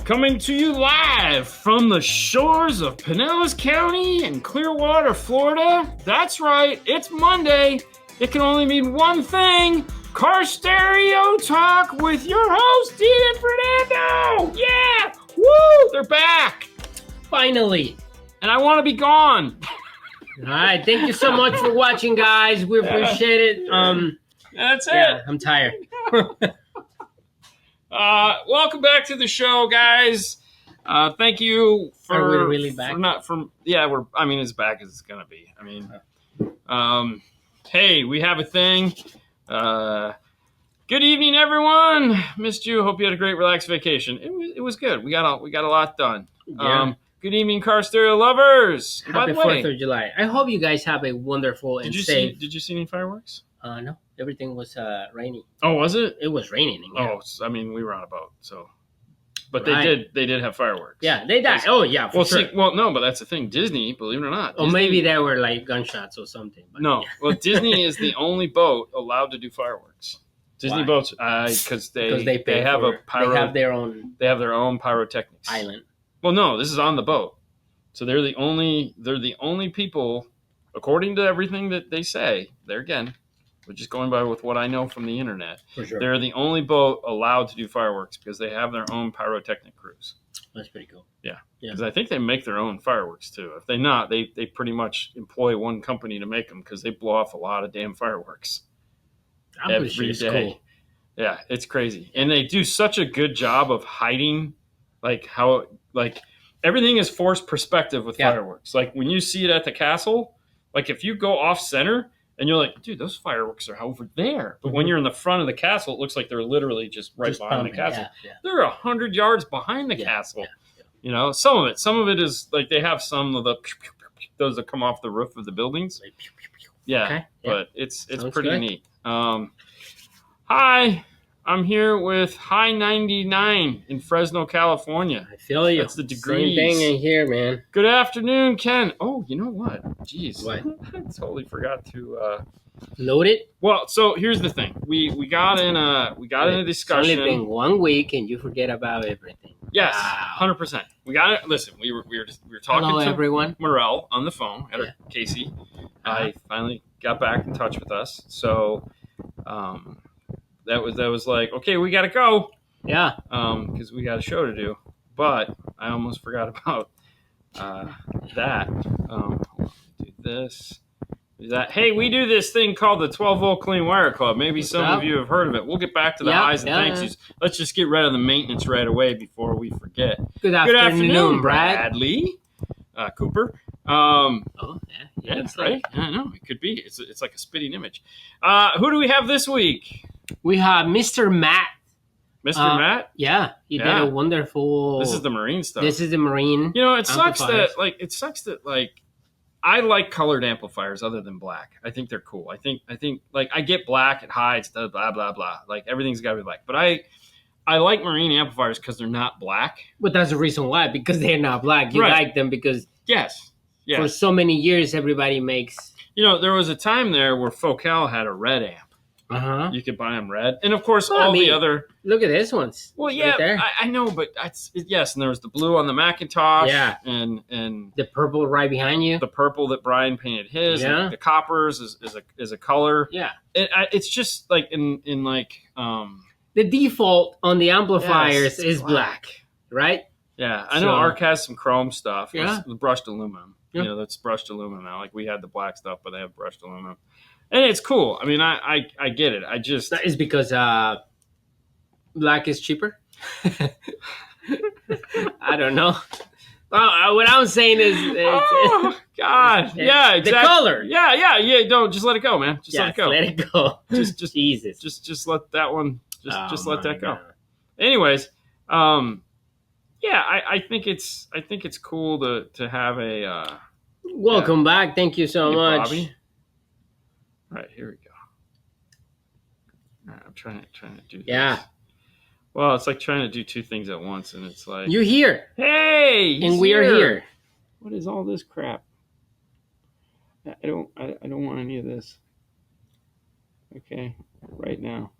Coming to you live from the shores of Pinellas County in Clearwater, Florida. That's right, it's Monday. It can only mean one thing. Car Stereo Talk with your host, Dean and Fernando. Yeah, woo, they're back. Finally. And I want to be gone. All right, thank you so much for watching, guys. We appreciate it. That's it. Yeah, I'm tired. Welcome back to the show, guys. Thank you for. Are we really back? We're. I mean, as back as it's gonna be. I mean, hey, we have a thing. Good evening, everyone. Missed you. Hope you had a great, relaxed vacation. It was good. We got a lot done. Yeah. Good evening, car stereo lovers. Happy 4th of July. I hope you guys have a wonderful and safe. Did you see any fireworks? No, everything was rainy. Oh, was it? It was raining. Yeah. Oh, I mean, we were on a boat, so. But Right. they did have fireworks. Yeah, they died. Oh, yeah, for sure. No, but that's the thing. Disney, believe it or not. Or maybe they were like gunshots or something. But No, yeah. well, Disney is the only boat allowed to do fireworks. Disney Why? boats, because they have they have their own pyrotechnics island. Well, no, this is on the boat, so they're the only people, according to everything that they say. There again, we're just going by with what I know from the internet. For sure. They're the only boat allowed to do fireworks because they have their own pyrotechnic crews. That's pretty cool. Yeah, Yeah. because I think they make their own fireworks too. If they not, they pretty much employ one company to make them because they blow off a lot of damn fireworks. I'm pretty sure it's cool. Yeah, it's crazy. And they do such a good job of hiding everything is forced perspective with fireworks. Like when you see it at the castle, like if you go off center and you're like, dude, those fireworks are over there. But when you're in the front of the castle, it looks like they're literally just behind the castle. Yeah. They're 100 yards behind the castle. Yeah. You know, some of it is like they have some of those that come off the roof of the buildings. Yeah, Okay. but it's Sounds pretty good. neat. Hi, I'm here with High 99 in Fresno, California. I feel you. That's the degrees. Same thing in here, man. Good afternoon, Ken. Oh, you know what? Jeez. What? I totally forgot to Load it. Well, so here's the thing. We got in a discussion. It's only been 1 week and you forget about everything. Yes, Wow. 100%. We got it. Listen, we were talking Hello, to everyone. Morel on the phone at Casey. I finally got back in touch with us. So that was like, okay, we got to go. Yeah. Because we got a show to do. But I almost forgot about that. Hold on, do this. Do that. Hey, we do this thing called the 12-volt clean wire club. Maybe some of you have heard of it. We'll get back to the highs and thanks yous. Let's just get rid of the maintenance right away before we forget. Good afternoon, Brad. Bradley. Cooper. Oh, yeah. It's right. I know it could be. It's like a spitting image. Who do we have this week? We have Mr. Matt. Mr. Matt. Yeah, he did a wonderful. This is the marine stuff. This is the marine. You know, it sucks amplifiers. that I like colored amplifiers other than black. I think they're cool. I think like I get black, it hides, blah blah blah. Like everything's got to be black. But I like marine amplifiers because they're not black. But that's the reason why, because they're not black. You like them because for so many years everybody makes. You know, there was a time there where Focal had a red amp. You could buy them red, and of course the other. Look at this ones. Well, yeah, right I know, but yes, and there was the blue on the Macintosh, and the purple right behind you, the purple that Brian painted his, and the coppers is a color, it's just like in the default on the amplifiers is black, right? Yeah, I know ARC has some chrome stuff, yeah, with brushed aluminum. You know, that's brushed aluminum now. Like we had the black stuff, but they have brushed aluminum. And it's cool. I mean, I get it. That is because black is cheaper. I don't know. What I'm saying is, oh God, yeah, exactly. The color, yeah. Don't just let it go, man. Just let it go. Let it go. Just Jesus. Just let that one. Just let that go. Anyways, Yeah, I think it's cool to have a. Welcome back. Thank you so much, Bobby. All right, here we go. All right, I'm trying to do this. Yeah. Well, it's like trying to do two things at once, and it's like you're here. Hey, and we are here. What is all this crap? I don't want any of this. Okay, right now.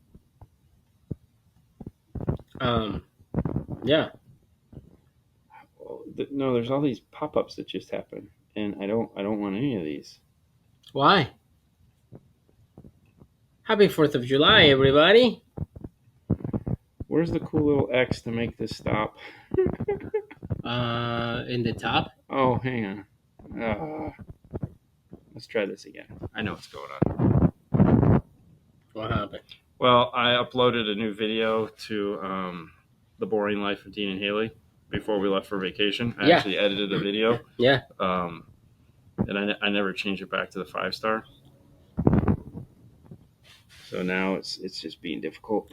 Yeah. No, there's all these pop-ups that just happened, and I don't want any of these. Why? Happy 4th of July, everybody. Where's the cool little X to make this stop? In the top. Oh, hang on. Let's try this again. I know what's going on. What happened? Well, I uploaded a new video to The Boring Life of Dean and Haley before we left for vacation. I actually edited a video. Yeah. And I never changed it back to the 5-star. So now it's just being difficult.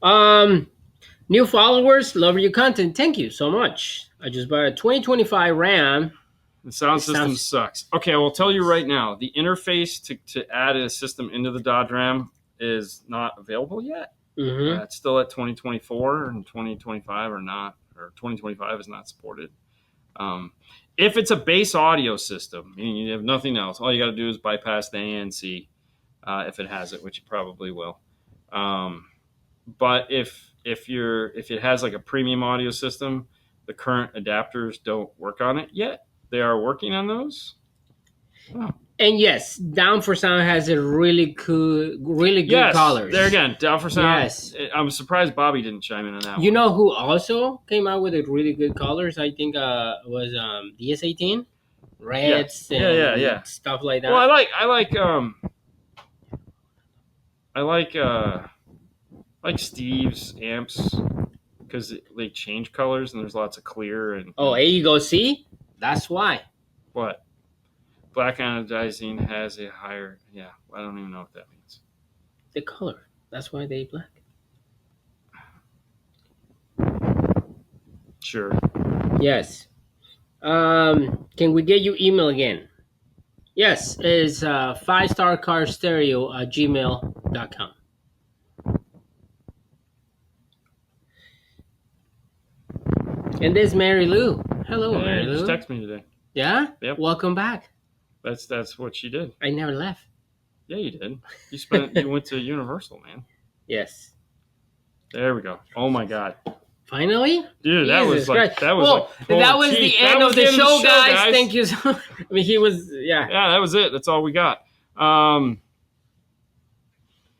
New followers, love your content. Thank you so much. I just bought a 2025 Ram. The sound system sucks. Okay, I will tell you right now, the interface to add a system into the Dodge Ram is not available yet. Mm-hmm. It's still at 2024 and 2025 or not, or 2025 is not supported. If it's a base audio system, meaning you have nothing else, all you got to do is bypass the ANC if it has it, which it probably will. But if it has like a premium audio system, the current adapters don't work on it yet. They are working on those. Oh. And yes, Down for Sound has a really good colors. There again, Down for Sound. Yes. I'm surprised Bobby didn't chime in on that one. You know who also came out with a really good colors? I think was DS18, reds and stuff like that. Well, I like Steve's amps because they change colors and there's lots of clear and. Oh, there you go. See, that's why. What? Black anodizing has a higher. Yeah, I don't even know what that means. The color. That's why they black. Sure. Yes. Can we get your email again? Yes, it's 5starcarstereo@gmail.com. And this is Mary Lou. Hello, Mary Lou. She texted me today. Yeah? Yep. Welcome back. That's what she did. I never left. Yeah, you did. You went to Universal, man. Yes. There we go. Oh my God. Finally? Dude, that was the end of the show, guys. Thank you so much. I mean, he was, Yeah, that was it. That's all we got. All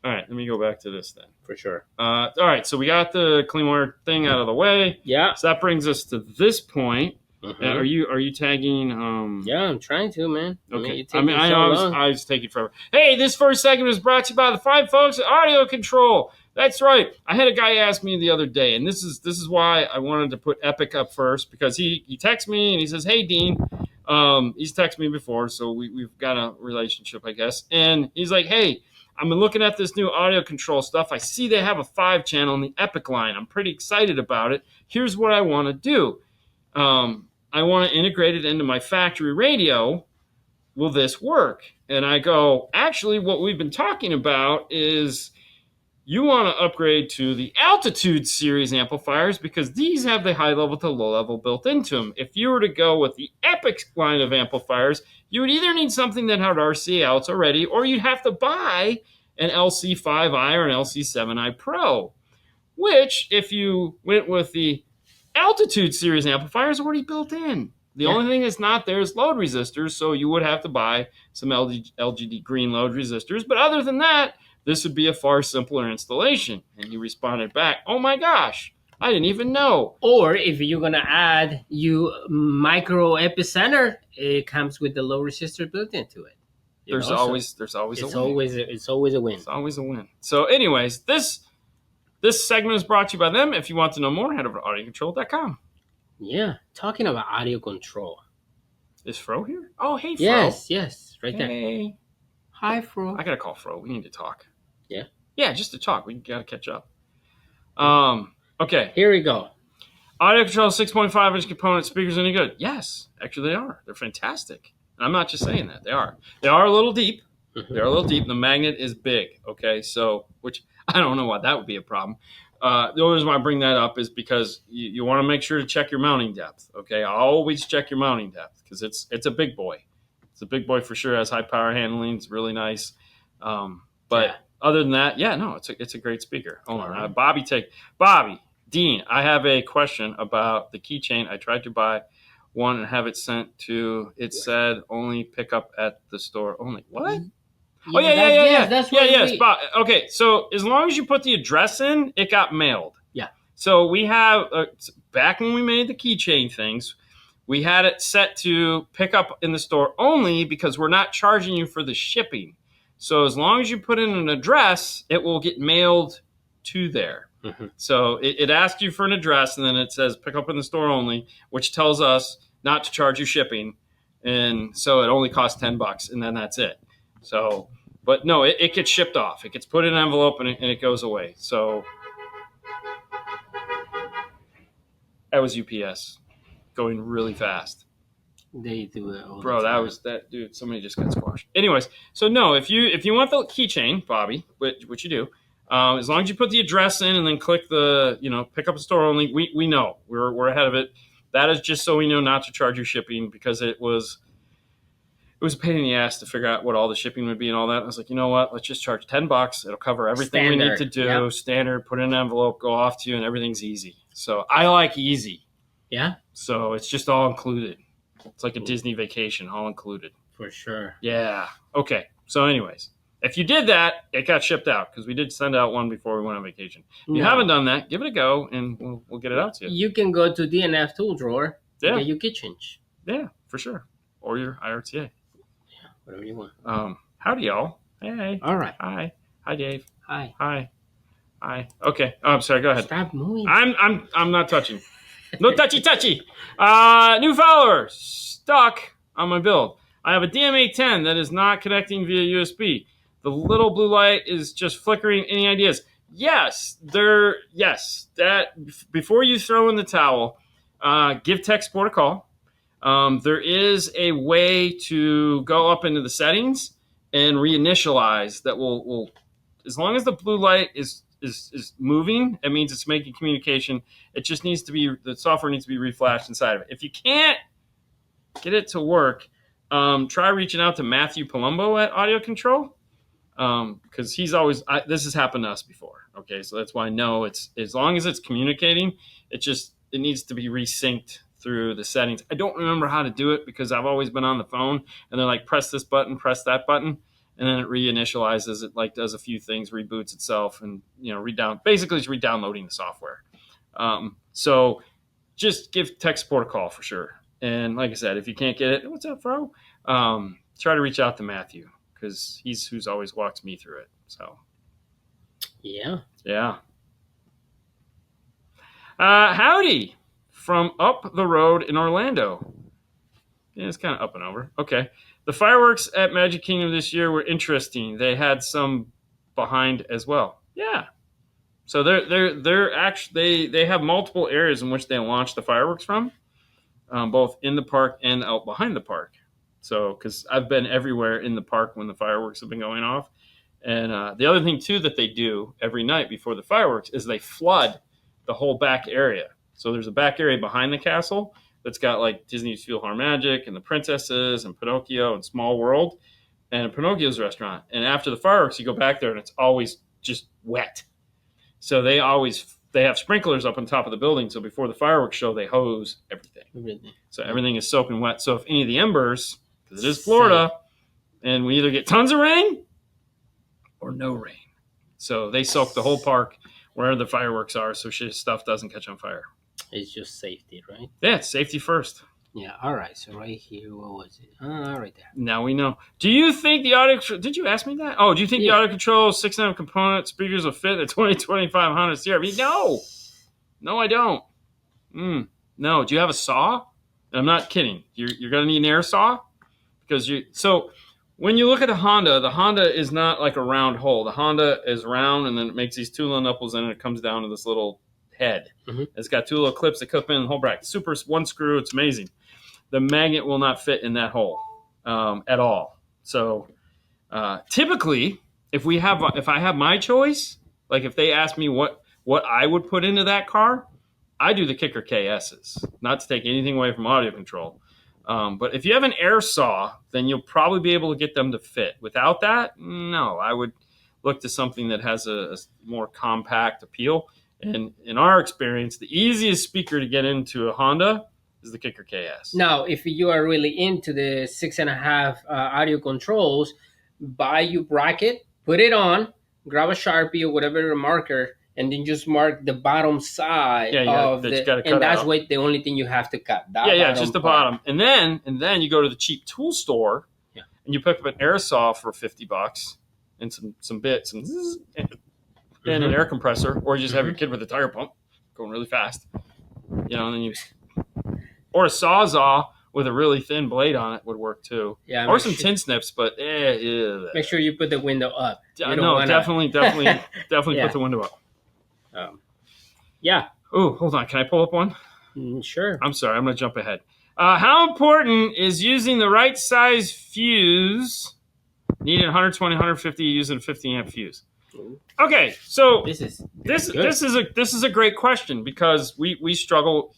right, let me go back to this then. For sure. All right, so we got the clean wire thing out of the way. Yeah. So that brings us to this point. Mm-hmm. Are you tagging? Yeah, I'm trying to, man. Okay. I was taking forever. Hey, this first segment is brought to you by the fine folks at Audio Control. That's right. I had a guy ask me the other day, and this is why I wanted to put Epic up first, because he texts me and he says, "Hey, Dean." He's texted me before, so we've got a relationship, I guess. And he's like, "Hey, I've been looking at this new Audio Control stuff. I see they have a 5-channel in the Epic line. I'm pretty excited about it. Here's what I want to do. I want to integrate it into my factory radio. Will this work?" And I go, actually, what we've been talking about is you want to upgrade to the Altitude series amplifiers because these have the high level to low level built into them. If you were to go with the Epic line of amplifiers, you would either need something that had RCA outs already, or you'd have to buy an LC5i or an LC7i Pro, which if you went with the Altitude series amplifiers are already built in. The only thing that's not there is load resistors, so you would have to buy some LGD green load resistors. But other than that, this would be a far simpler installation. And he responded back, "Oh my gosh, I didn't even know." Or if you're going to add micro epicenter, it comes with the low resistor built into it. There's always a win. It's always a win. It's always a win. So anyways, this segment is brought to you by them. If you want to know more, head over to audiocontrol.com. Yeah, talking about audio control. Is Fro here? Oh, hey, Fro. Yes, right there. Hey. Hi, Fro. I got to call Fro. We need to talk. Yeah? Yeah, just to talk. We got to catch up. All Okay. Here we go. Audio control 6.5-inch component speakers any good? Yes, actually they are. They're fantastic. And I'm not just saying that. They are. They are a little deep. Mm-hmm. They're a little deep. The magnet is big. Okay, so which I don't know why that would be a problem. The only reason why I bring that up is because you want to make sure to check your mounting depth. Okay, always check your mounting depth because it's a big boy. It's a big boy for sure. Has high power handling. It's really nice. But other than that, yeah, no, it's a great speaker. Hold on, Bobby. Dean, I have a question about the keychain. I tried to buy one and have it sent to. It said only pick up at the store only. What? Yeah, yeah. That's Bob. Okay, so as long as you put the address in, it got mailed. Yeah. So we have back when we made the keychain things, we had it set to pick up in the store only because we're not charging you for the shipping. So as long as you put in an address, it will get mailed to there. Mm-hmm. So it asks you for an address, and then it says pick up in the store only, which tells us not to charge you shipping. And so it only costs $10, and then that's it. So, but no, it gets shipped off. It gets put in an envelope, and it goes away. So that was UPS going really fast. They do it all Bro, that dude. Somebody just got squashed. Anyways, so no, if you want the keychain, Bobby, which you do, as long as you put the address in and then click the pick up a store only, we know we're ahead of it. That is just so we know not to charge you shipping because it was a pain in the ass to figure out what all the shipping would be and all that. I was like, you know what? Let's just charge $10. It'll cover everything we need to do. Yep. Standard, put in an envelope, go off to you, and everything's easy. So I like easy. Yeah. So it's just all included. It's like a Disney vacation, all included. For sure. Yeah. Okay. So anyways, if you did that, it got shipped out because we did send out one before we went on vacation. If you haven't done that, give it a go, and we'll get it out to you. You can go to DNF tool drawer and get your keychains. Yeah, for sure. Or your IRTA. Yeah, whatever you want. Howdy, y'all. Hey. All right. Hi. Hi, Dave. Hi. Hi. Hi. Okay. Oh, I'm sorry. Go ahead. Stop moving. I'm not touching. No touchy. New follower stuck on my build. I have a DMA10 that is not connecting via USB. The little blue light is just flickering. Any ideas? Yes. That before you throw in the towel, give tech support a call. There is a way to go up into the settings and reinitialize that will as long as the blue light is moving, it means it's making communication. It just needs to be, the software needs to be reflashed inside of it. If you can't get it to work, try reaching out to Matthew Palumbo at Audio Control, because he's always, this has happened to us before. Okay, so that's why I know it's, as long as it's communicating, it needs to be resynced through the settings. I don't remember how to do it because I've always been on the phone and they're like, press this button, press that button. And then it reinitializes. It like does a few things, reboots itself, and basically it's re-downloading the software. So just give tech support a call for sure. And like I said, if you can't get it, what's up, bro? Try to reach out to Matthew because he's who's always walks me through it. So yeah. Howdy from up the road in Orlando. Yeah, it's kind of up and over. Okay. The fireworks at Magic Kingdom this year were interesting. They had some behind as well. Yeah. So they're actually they have multiple areas in which they launch the fireworks from, both in the park and out behind the park. So because I've been everywhere in the park when the fireworks have been going off, and the other thing too that they do every night before the fireworks is they flood the whole back area. So there's a back area behind the castle that's got like Disney's PhilharMagic and the Princesses and Pinocchio and Small World and Pinocchio's restaurant. And after the fireworks, you go back there and it's always just wet. So they have sprinklers up on top of the building. So before the fireworks show, they hose everything. So everything is soaking wet. So if any of the embers, because it is Florida, and we either get tons of rain or no rain. So they soak the whole park wherever the fireworks are so stuff doesn't catch on fire. It's just safety, right? Yeah, it's safety first. Yeah, all right. So right here, what was it? Right there. Now we know. Do you think the audio control... Did you ask me that? Oh, do you think the audio control 6M component speakers will fit the 2025 Honda CR-V? No. No, I don't. No. Do you have a saw? And I'm not kidding. You're going to need an air saw? So when you look at the Honda is not like a round hole. The Honda is round, and then it makes these two little nipples, and it comes down to this little head. Mm-hmm. It's got two little clips that clip in the whole bracket. Super one screw. It's amazing. The magnet will not fit in that hole at all. So typically, if I have my choice, like if they ask me what I would put into that car, I do the Kicker KSs. Not to take anything away from audio control, but if you have an air saw, then you'll probably be able to get them to fit. Without that, no, I would look to something that has a more compact appeal. And in our experience, the easiest speaker to get into a Honda is the Kicker KS. Now, if you are really into the 6.5 audio controls, buy your bracket, put it on, grab a Sharpie or whatever marker, and then just mark the bottom side of the, and that's what the only thing you have to cut. Just the bottom, and then you go to the cheap tool store, and you pick up an air saw for $50 and some bits and an air compressor, or you just have your kid with a tire pump going really fast, and then you, or a Sawzall with a really thin blade on it would work too. Yeah, or some tin snips, but make sure you put the window up. Definitely put the window up. Yeah. Oh, hold on. Can I pull up one? Sure. I'm sorry. I'm going to jump ahead. How important is using the right size fuse? Needed 120, 150 using a 50 amp fuse. Okay, so this is a great question because we struggles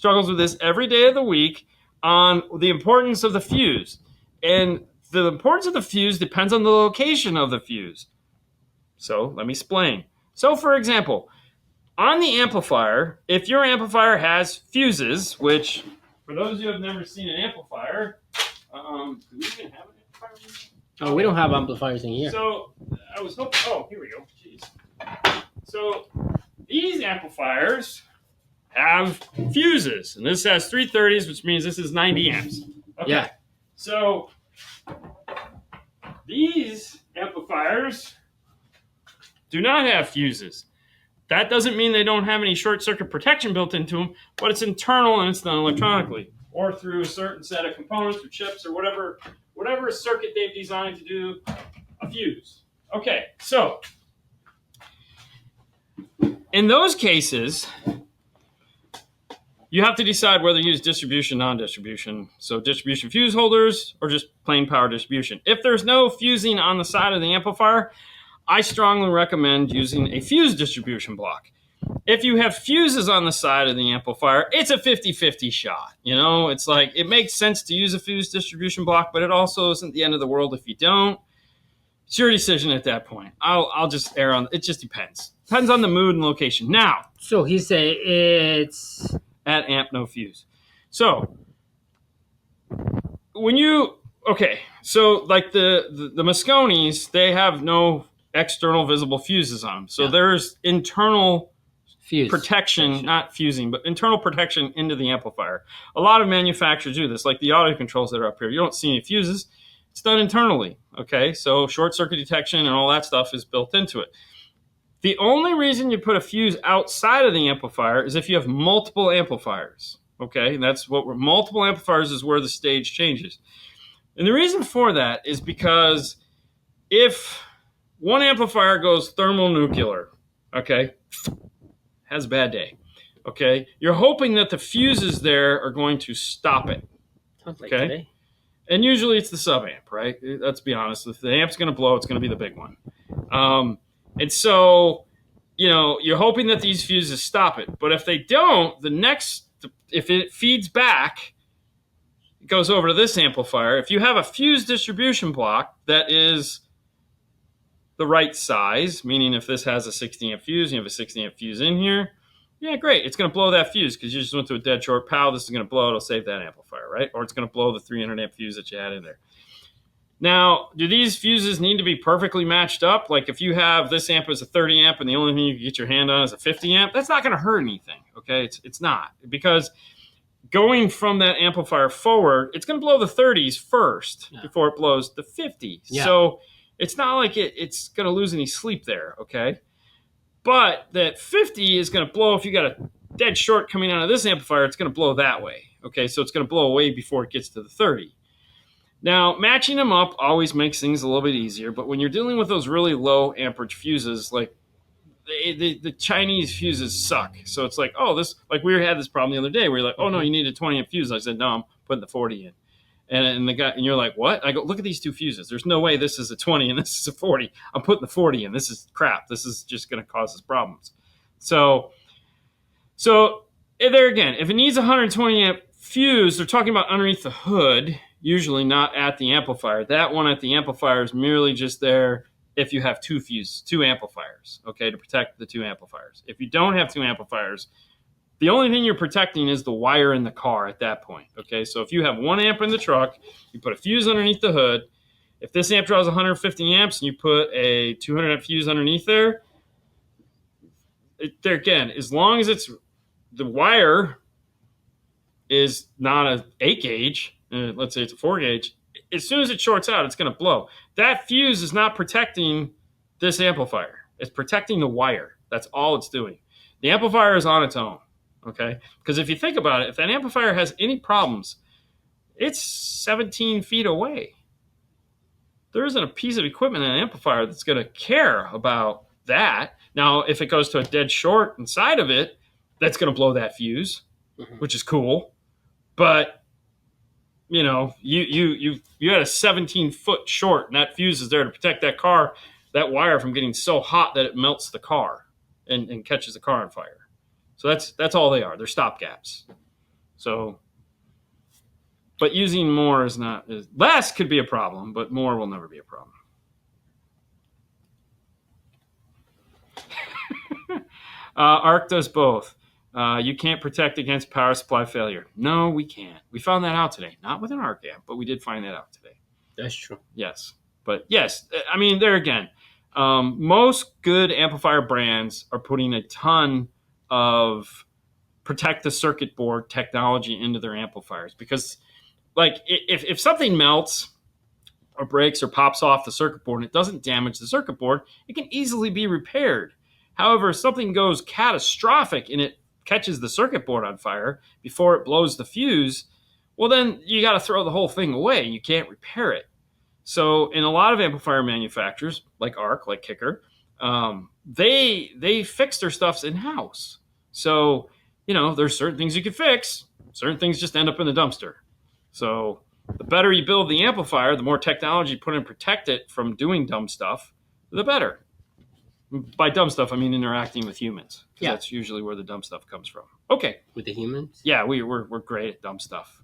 with this every day of the week on the importance of the fuse, and the importance of the fuse depends on the location of the fuse. So let me explain. So, for example, on the amplifier, if your amplifier has fuses, which for those of you who have never seen an amplifier, do we even have an amplifier? Oh, we don't have amplifiers in here. So I was hoping. Oh, here we go. Jeez. So these amplifiers have fuses, and this has 330s, which means this is 90 amps. Okay. Yeah. So these amplifiers do not have fuses. That doesn't mean they don't have any short circuit protection built into them, but it's internal and it's done electronically or through a certain set of components or chips or whatever circuit they've designed to do a fuse. Okay, so in those cases, you have to decide whether to use distribution, non-distribution. So distribution fuse holders or just plain power distribution. If there's no fusing on the side of the amplifier, I strongly recommend using a fuse distribution block. If you have fuses on the side of the amplifier, it's a 50-50 shot. It's like it makes sense to use a fuse distribution block, but it also isn't the end of the world if you don't. It's your decision at that point. I'll just err on it. Just depends. Depends on the mood and location. Now, so he say it's at amp no fuse. So so like the Mosconis, they have no external visible fuses on them. So there's internal protection, not fusing, but internal protection into the amplifier. A lot of manufacturers do this, like the audio controls that are up here. You don't see any fuses. It's done internally, okay? So short circuit detection and all that stuff is built into it. The only reason you put a fuse outside of the amplifier is if you have multiple amplifiers, okay? And that's multiple amplifiers is where the stage changes. And the reason for that is because if one amplifier goes thermonuclear, okay, has a bad day, okay, you're hoping that the fuses there are going to stop it, okay? And usually it's the sub-amp, right? Let's be honest. If the amp's going to blow, it's going to be the big one. And so, you're hoping that these fuses stop it. But if they don't, if it feeds back, it goes over to this amplifier. If you have a fuse distribution block that is the right size, meaning if this has a 60 amp fuse, you have a 60 amp fuse in here, yeah, great. It's going to blow that fuse because you just went to a dead short pow. This is going to blow. It'll save that amplifier, right? Or it's going to blow the 300 amp fuse that you had in there. Now, do these fuses need to be perfectly matched up? Like if you have this amp as a 30 amp and the only thing you can get your hand on is a 50 amp, that's not going to hurt anything, okay? It's not. Because going from that amplifier forward, it's going to blow the 30s first before it blows the 50s. Yeah. So it's not like it's going to lose any sleep there, okay? But that 50 is going to blow, if you got a dead short coming out of this amplifier, it's going to blow that way, okay? So it's going to blow away before it gets to the 30. Now, matching them up always makes things a little bit easier, but when you're dealing with those really low amperage fuses, like the Chinese fuses suck. So it's like, oh, this, like we had this problem the other day where you're like, oh no, you need a 20 amp fuse. I said, no, I'm putting the 40 in. And the guy, and you're like, what? I go, look at these two fuses. There's no way this is a 20 and this is a 40. I'm putting the 40 in. This is crap. This is just going to cause us problems. So there again, if it needs a 120 amp fuse, they're talking about underneath the hood, usually not at the amplifier. That one at the amplifier is merely just there if you have two amplifiers, okay, to protect the two amplifiers. If you don't have two amplifiers, the only thing you're protecting is the wire in the car at that point, okay? So if you have 1 amp in the truck, you put a fuse underneath the hood. If this amp draws 150 amps and you put a 200 amp fuse underneath there, there again, as long as the wire is not an 8 gauge, let's say it's a 4 gauge, as soon as it shorts out, it's going to blow. That fuse is not protecting this amplifier. It's protecting the wire. That's all it's doing. The amplifier is on its own, okay? Because if you think about it, if that amplifier has any problems, it's 17 feet away. There isn't a piece of equipment in an amplifier that's going to care about that. Now, if it goes to a dead short inside of it, that's going to blow that fuse, which is cool. But you know, you had a 17-foot short, and that fuse is there to protect that wire from getting so hot that it melts the car and catches the car on fire. So that's all they are. They're stopgaps. So, but using more is not less could be a problem, but more will never be a problem. ARC does both. You can't protect against power supply failure. No, we can't. We found that out today. Not with an ARC amp, but we did find that out today. That's true. Yes. But yes, I mean, there again, most good amplifier brands are putting a ton of protect the circuit board technology into their amplifiers because, like, if something melts or breaks or pops off the circuit board and it doesn't damage the circuit board, it can easily be repaired. However, if something goes catastrophic and it catches the circuit board on fire before it blows the fuse, well, then you got to throw the whole thing away. You can't repair it. So in a lot of amplifier manufacturers, like ARC, like Kicker, they fix their stuffs in-house. So, you know, there's certain things you can fix. Certain things just end up in the dumpster. So the better you build the amplifier, the more technology you put in to protect it from doing dumb stuff, the better. By dumb stuff, I mean interacting with humans. Yeah. That's usually where the dumb stuff comes from. Okay. With the humans? Yeah, we're great at dumb stuff.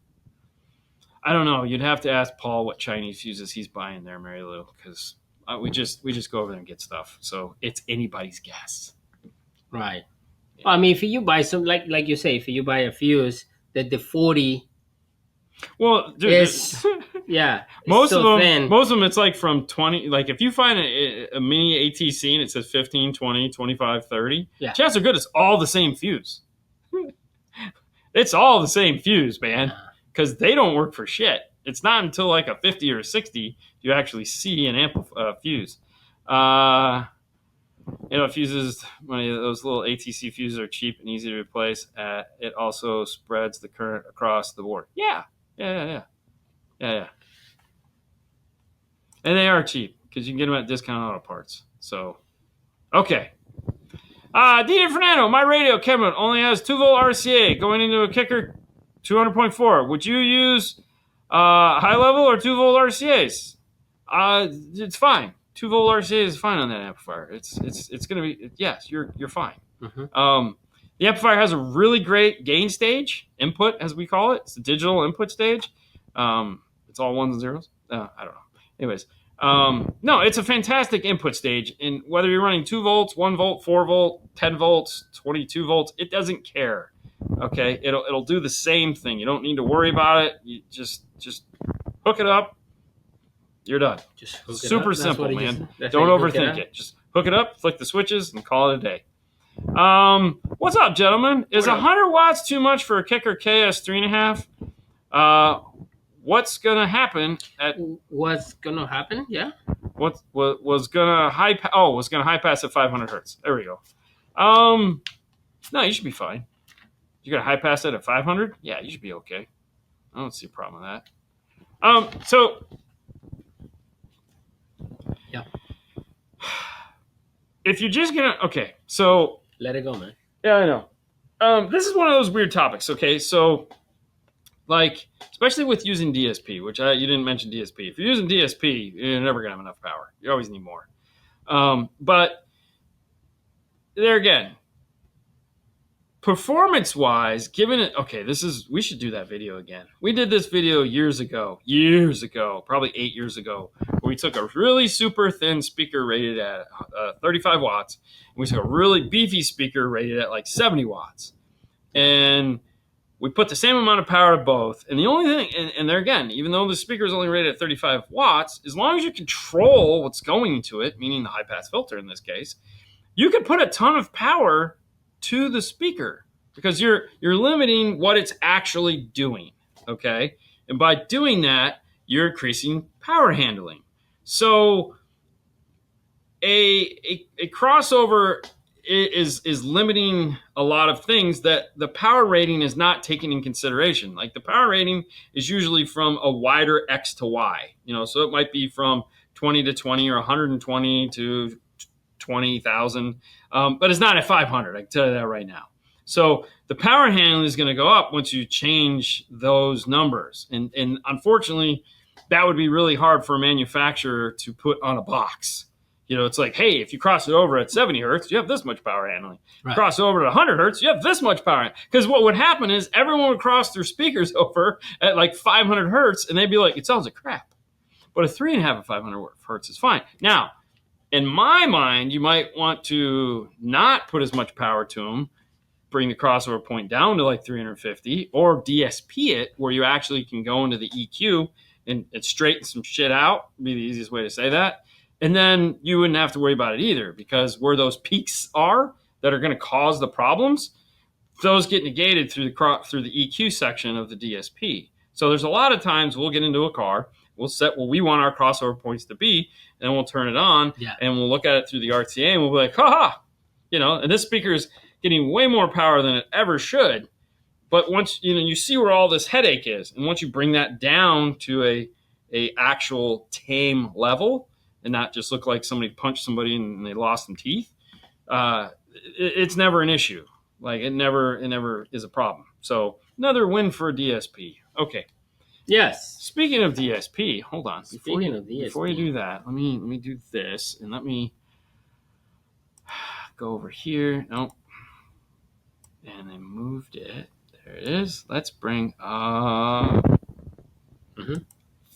I don't know. You'd have to ask Paul what Chinese fuses he's buying there, Mary Lou, because we just go over there and get stuff. So it's anybody's guess. Right. Yeah. I mean, if you buy some, like you say, if you buy a fuse that the 40, well, dude, is yeah, most so of them, thin. most of them, it's like from 20. Like if you find a mini ATC and it says 15, 20, 25, 30, yeah, chances are good it's all the same fuse. It's all the same fuse, man. Because they don't work for shit. It's not until like a 50 or a 60 you actually see an fuse. Fuses, when those little ATC fuses are cheap and easy to replace. It also spreads the current across the board. Yeah. And they are cheap because you can get them at discount auto parts. So, okay. DJ Fernando, my radio cabinet only has 2-volt RCA going into a Kicker 200.4. Would you use high level or 2-volt RCAs? It's fine. 2-volt RCA is fine on that amplifier. It's gonna be, yes, you're fine. Mm-hmm. The amplifier has a really great gain stage input, as we call it. It's a digital input stage. It's all ones and zeros. I don't know. Anyways, no, it's a fantastic input stage. And whether you're running 2 volts, 1 volt, 4 volt, 10 volts, 22 volts, it doesn't care. Okay, it'll do the same thing. You don't need to worry about it. You just hook it up. You're done. Just hook it Super up. Simple, man. Don't overthink it. Just hook it up, flick the switches, and call it a day. What's up, gentlemen? Is 100 watts too much for a Kicker KS 3.5? What's gonna happen at? What's gonna happen? Yeah. What was gonna high? Was gonna high pass at 500 hertz. There we go. No, you should be fine. You got a high pass it at 500? Yeah, you should be okay. I don't see a problem with that. So, yeah, if you're just gonna, okay, so Let it go, man. yeah, I know. This is one of those weird topics. Okay, so like, especially with using DSP, which you didn't mention DSP. If you're using DSP, you're never gonna have enough power. You always need more. But there again, performance wise, given it, okay, we should do that video again. We did this video years ago, probably 8 years ago, where we took a really super thin speaker rated at 35 watts, and we took a really beefy speaker rated at like 70 watts. And we put the same amount of power to both. And the only thing, and there again, even though the speaker is only rated at 35 watts, as long as you control what's going into it, meaning the high pass filter in this case, you can put a ton of power to the speaker because you're limiting what it's actually doing. Okay. And by doing that, you're increasing power handling. So a crossover is limiting a lot of things that the power rating is not taking in consideration. Like the power rating is usually from a wider X to Y, so it might be from 20 to 20 or 120 to 20,000, but it's not at 500. I can tell you that right now. So the power handling is going to go up once you change those numbers. And unfortunately, that would be really hard for a manufacturer to put on a box. It's like, hey, if you cross it over at 70 hertz, you have this much power handling. Right. Cross it over to 100 hertz, you have this much power. Because what would happen is everyone would cross their speakers over at like 500 hertz, and they'd be like, it sounds like crap. But a 3.5 at 500 hertz is fine. Now, in my mind, you might want to not put as much power to them, bring the crossover point down to like 350, or DSP it, where you actually can go into the EQ and straighten some shit out. Would be the easiest way to say that. And then you wouldn't have to worry about it either, because where those peaks are that are going to cause the problems, those get negated through the EQ section of the DSP. So there's a lot of times we'll get into a car, we'll set what we want our crossover points to be, and we'll turn it on, and we'll look at it through the RTA, and we'll be like, ha, and this speaker is getting way more power than it ever should. But once you see where all this headache is, and once you bring that down to a actual tame level, and not just look like somebody punched somebody and they lost some teeth, it's never an issue. Like it never is a problem. So another win for a DSP. Okay. Yes. Speaking of DSP, hold on. Before you do that, let me do this, and let me go over here. Nope. And I moved it. There it is. Let's bring up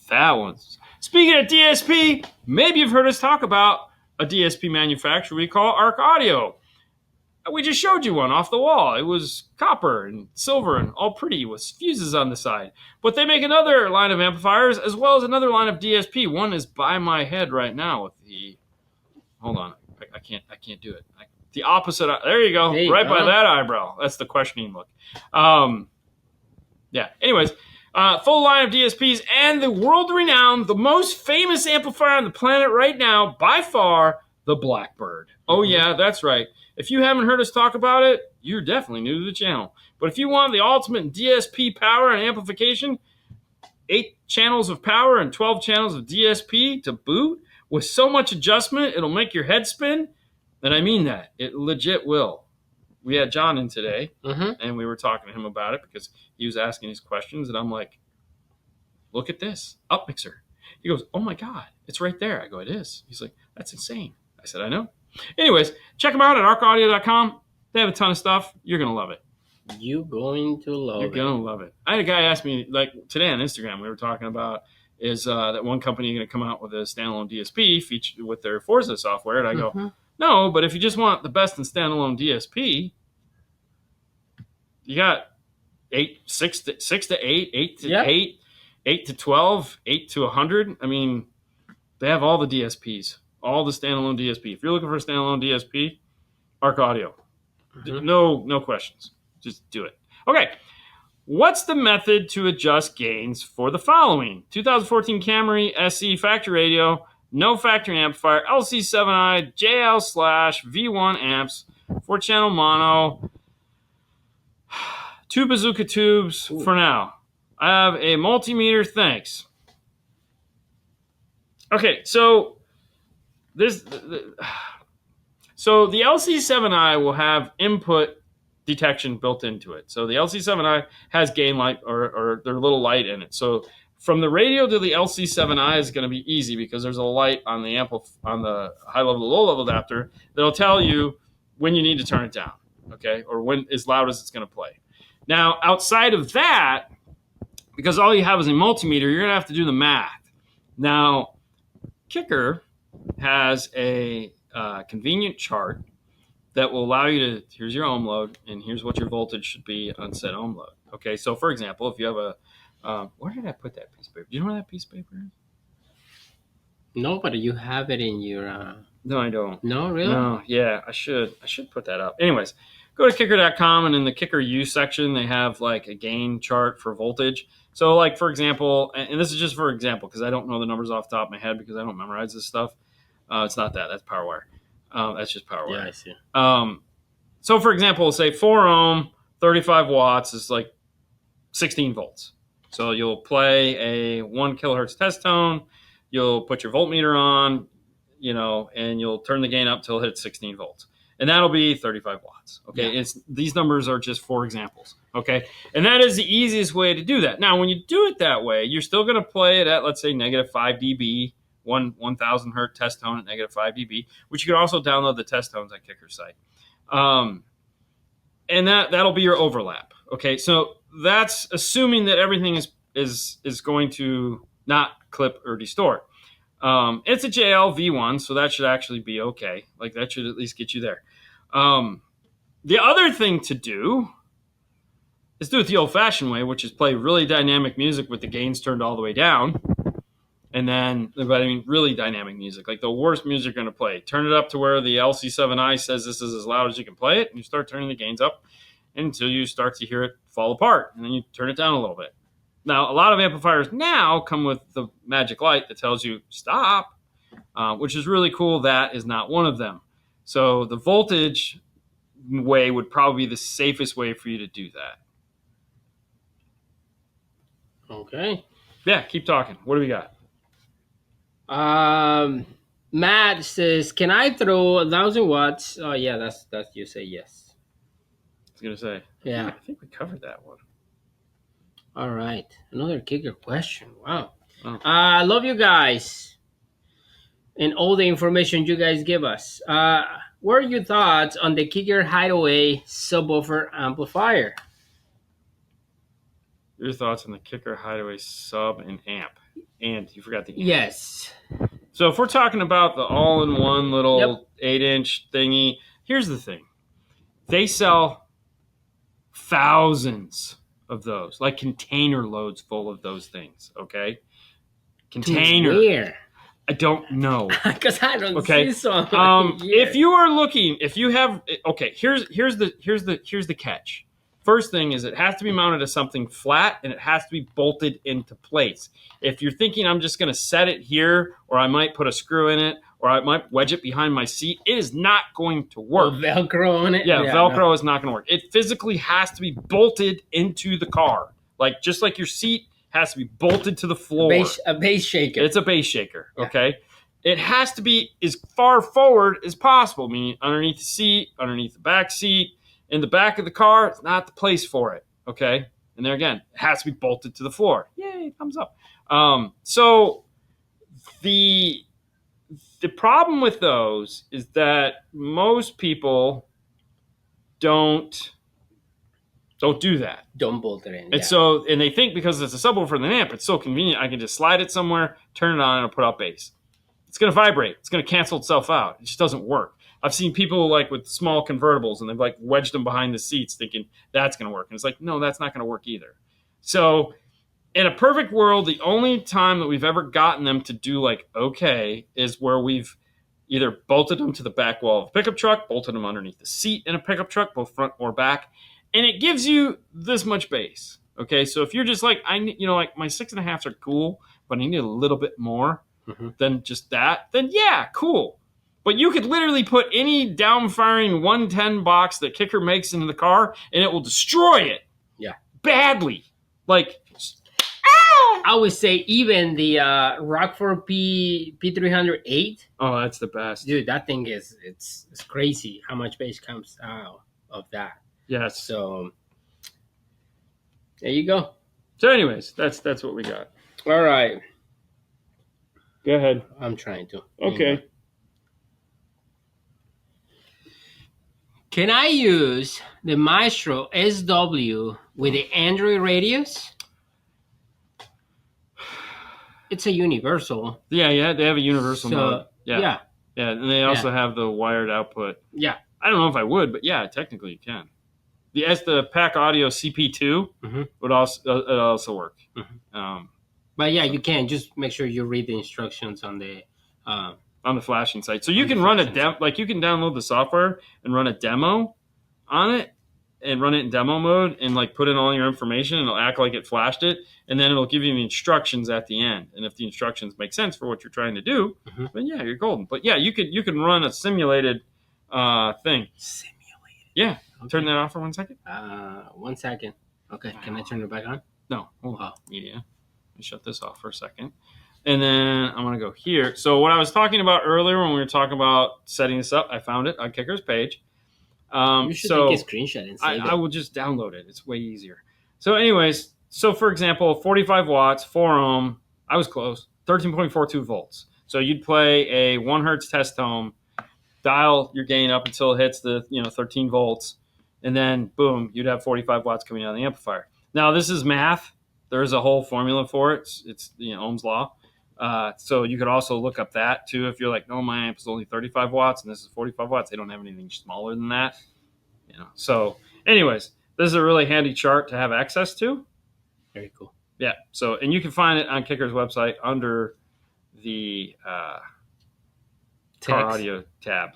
that one. Speaking of DSP, maybe you've heard us talk about a DSP manufacturer we call Arc Audio. We just showed you one off the wall. It was copper and silver and all pretty with fuses on the side. But they make another line of amplifiers as well as another line of DSP. One is by my head right now with the... Hold on. I can't do it. The opposite. There you go. Right by that eyebrow. That's the questioning look. Yeah. Anyways, full line of DSPs and the world-renowned, the most famous amplifier on the planet right now, by far, the Blackbird. Oh, yeah, that's right. If you haven't heard us talk about it, you're definitely new to the channel. But if you want the ultimate DSP power and amplification, 8 channels of power and 12 channels of DSP to boot, with so much adjustment, it'll make your head spin. And I mean that. It legit will. We had John in today, and we were talking to him about it because he was asking his questions, and I'm like, look at this, up mixer. He goes, oh my God, it's right there. I go, it is. He's like, that's insane. I said, I know. Anyways, check them out at arcaudio.com. They have a ton of stuff. You're going to love it. You're going to love it. You're going to love it. I had a guy ask me, like today on Instagram, we were talking about is that one company going to come out with a standalone DSP featured with their Forza software. And I go, no, but if you just want the best in standalone DSP, you got 6 to 8, 8 to 8, 8 to 12, 8 to 100. I mean, they have all the DSPs, all the standalone DSP. If you're looking for a standalone DSP, Arc Audio. No questions. Just do it. Okay. What's the method to adjust gains for the following? 2014 Camry SE factory radio, no factory amplifier, LC7i, JL/V1 amps, 4-channel mono, 2 bazooka tubes for now. I have a multimeter, thanks. Okay, so So the LC7i will have input detection built into it. So the LC7i has gain light or their little light in it. So from the radio to the LC7i is going to be easy because there's a light on the on the high level to low level adapter that'll tell you when you need to turn it down, okay, or when as loud as it's going to play. Now outside of that, because all you have is a multimeter, you're going to have to do the math. Now Kicker has a convenient chart that will allow you to, here's your ohm load, and here's what your voltage should be on said ohm load. Okay, so for example, if you have where did I put that piece of paper? Do you know where that piece of paper is? No, but you have it in your. No, I don't. No, really? No, yeah, I should put that up. Anyways, go to kicker.com, and in the Kicker U section, they have like a gain chart for voltage. So like, for example, and this is just for example, because I don't know the numbers off the top of my head because I don't memorize this stuff. It's not that. That's power wire. That's just power wire. Yeah, I see. So for example, we'll say 4 ohm, 35 watts is like 16 volts. So you'll play a 1 kilohertz test tone. You'll put your voltmeter on, and you'll turn the gain up till it hits 16 volts. And that'll be 35 watts. Okay. Yeah. These numbers are just for examples. Okay. And that is the easiest way to do that. Now, when you do it that way, you're still going to play it at, let's say, negative 5 dB, 1,000 hertz test tone at negative 5 dB, which you can also download the test tones at Kicker's site. And that'll be your overlap. Okay. So that's assuming that everything is going to not clip or distort. It's a JL V1, so that should actually be okay. Like that should at least get you there. The other thing to do is do it the old-fashioned way, which is play really dynamic music with the gains turned all the way down. And then, but I mean, really dynamic music, like the worst music you're going to play. Turn it up to where the LC7i says this is as loud as you can play it, and you start turning the gains up until you start to hear it fall apart, and then you turn it down a little bit. Now, a lot of amplifiers now come with the magic light that tells you stop, which is really cool. That is not one of them. So the voltage way would probably be the safest way for you to do that. Okay. Yeah, keep talking. What do we got? Matt says, "Can I throw 1,000 watts?" Oh yeah, that's you say yes. I was gonna say. Yeah, I think we covered that one. All right, another Kicker question. Wow. I love you guys and all the information you guys give us. What are your thoughts on the Kicker Hideaway subwoofer amplifier? Your thoughts on the Kicker Hideaway sub and amp. And you forgot the amp. Yes. So if we're talking about the all-in-one little 8-inch thingy, here's the thing. They sell thousands of those, like container loads full of those things, okay? Container. Where? I don't know. Because I don't see some. If you are looking, if you have, okay, here's the catch. First thing is it has to be mounted to something flat and it has to be bolted into place. If you're thinking I'm just going to set it here, or I might put a screw in it, or I might wedge it behind my seat, it is not going to work. Velcro on it? Yeah, Velcro is not going to work. It physically has to be bolted into the car. Like, just like your seat has to be bolted to the floor. A base shaker. It's a base shaker, okay? It has to be as far forward as possible, meaning underneath the seat, underneath the back seat. In the back of the car, it's not the place for it, okay? And there again, it has to be bolted to the floor. Yay, thumbs up. So the problem with those is that most people don't do that. Don't bolt it in. And they think because it's a subwoofer and an amp, it's so convenient, I can just slide it somewhere, turn it on, and I'll put out bass. It's going to vibrate. It's going to cancel itself out. It just doesn't work. I've seen people like with small convertibles and they've like wedged them behind the seats thinking that's going to work. And it's like, no, that's not going to work either. So in a perfect world, the only time that we've ever gotten them to do like okay is where we've either bolted them to the back wall of a pickup truck, bolted them underneath the seat in a pickup truck, both front or back, and it gives you this much bass. Okay, so if you're just like, like my 6.5s are cool, but I need a little bit more than just that, then yeah, cool. But you could literally put any downfiring 110 box that Kicker makes into the car, and it will destroy it. Yeah. Badly. Like, I would say even the Rockford P308. Oh, that's the best. Dude, that thing it's crazy how much bass comes out of that. Yes. So there you go. So, anyways, that's what we got. All right. Go ahead. I'm trying to. Okay. Can I use the Maestro SW with the Android radios? It's a universal. Yeah, they have a universal mode. Yeah. And they also have the wired output. Yeah. I don't know if I would, but yeah, technically you can. The Pack Audio CP2 would also work. But yeah, you can just make sure you read the instructions on the flashing site. So you can run you can download the software and run a demo on it and run it in demo mode and like put in all your information and it'll act like it flashed it, and then it'll give you the instructions at the end. And if the instructions make sense for what you're trying to do, then yeah, you're golden. But yeah, you can run a simulated thing. Simulated. Yeah. Okay. Turn that off for 1 second. 1 second. Okay. Can I turn it back on? No. Media. Let me shut this off for a second. And then I'm going to go here. So what I was talking about earlier when we were talking about setting this up, I found it on Kicker's page. You should take a screenshot and save it. I will just download it. It's way easier. So anyways, for example, 45 watts, 4 ohm. I was close. 13.42 volts. So you'd play a 1 hertz test tone, dial your gain up until it hits the 13 volts, and then boom, you'd have 45 watts coming out of the amplifier. Now this is math. There's a whole formula for it. It's Ohm's law. So you could also look up that too if you're like, no, my amp is only 35 watts and this is 45 watts. They don't have anything smaller than that. So anyways, this is a really handy chart to have access to. Very cool. Yeah. So, and you can find it on Kicker's website under the car audio tab.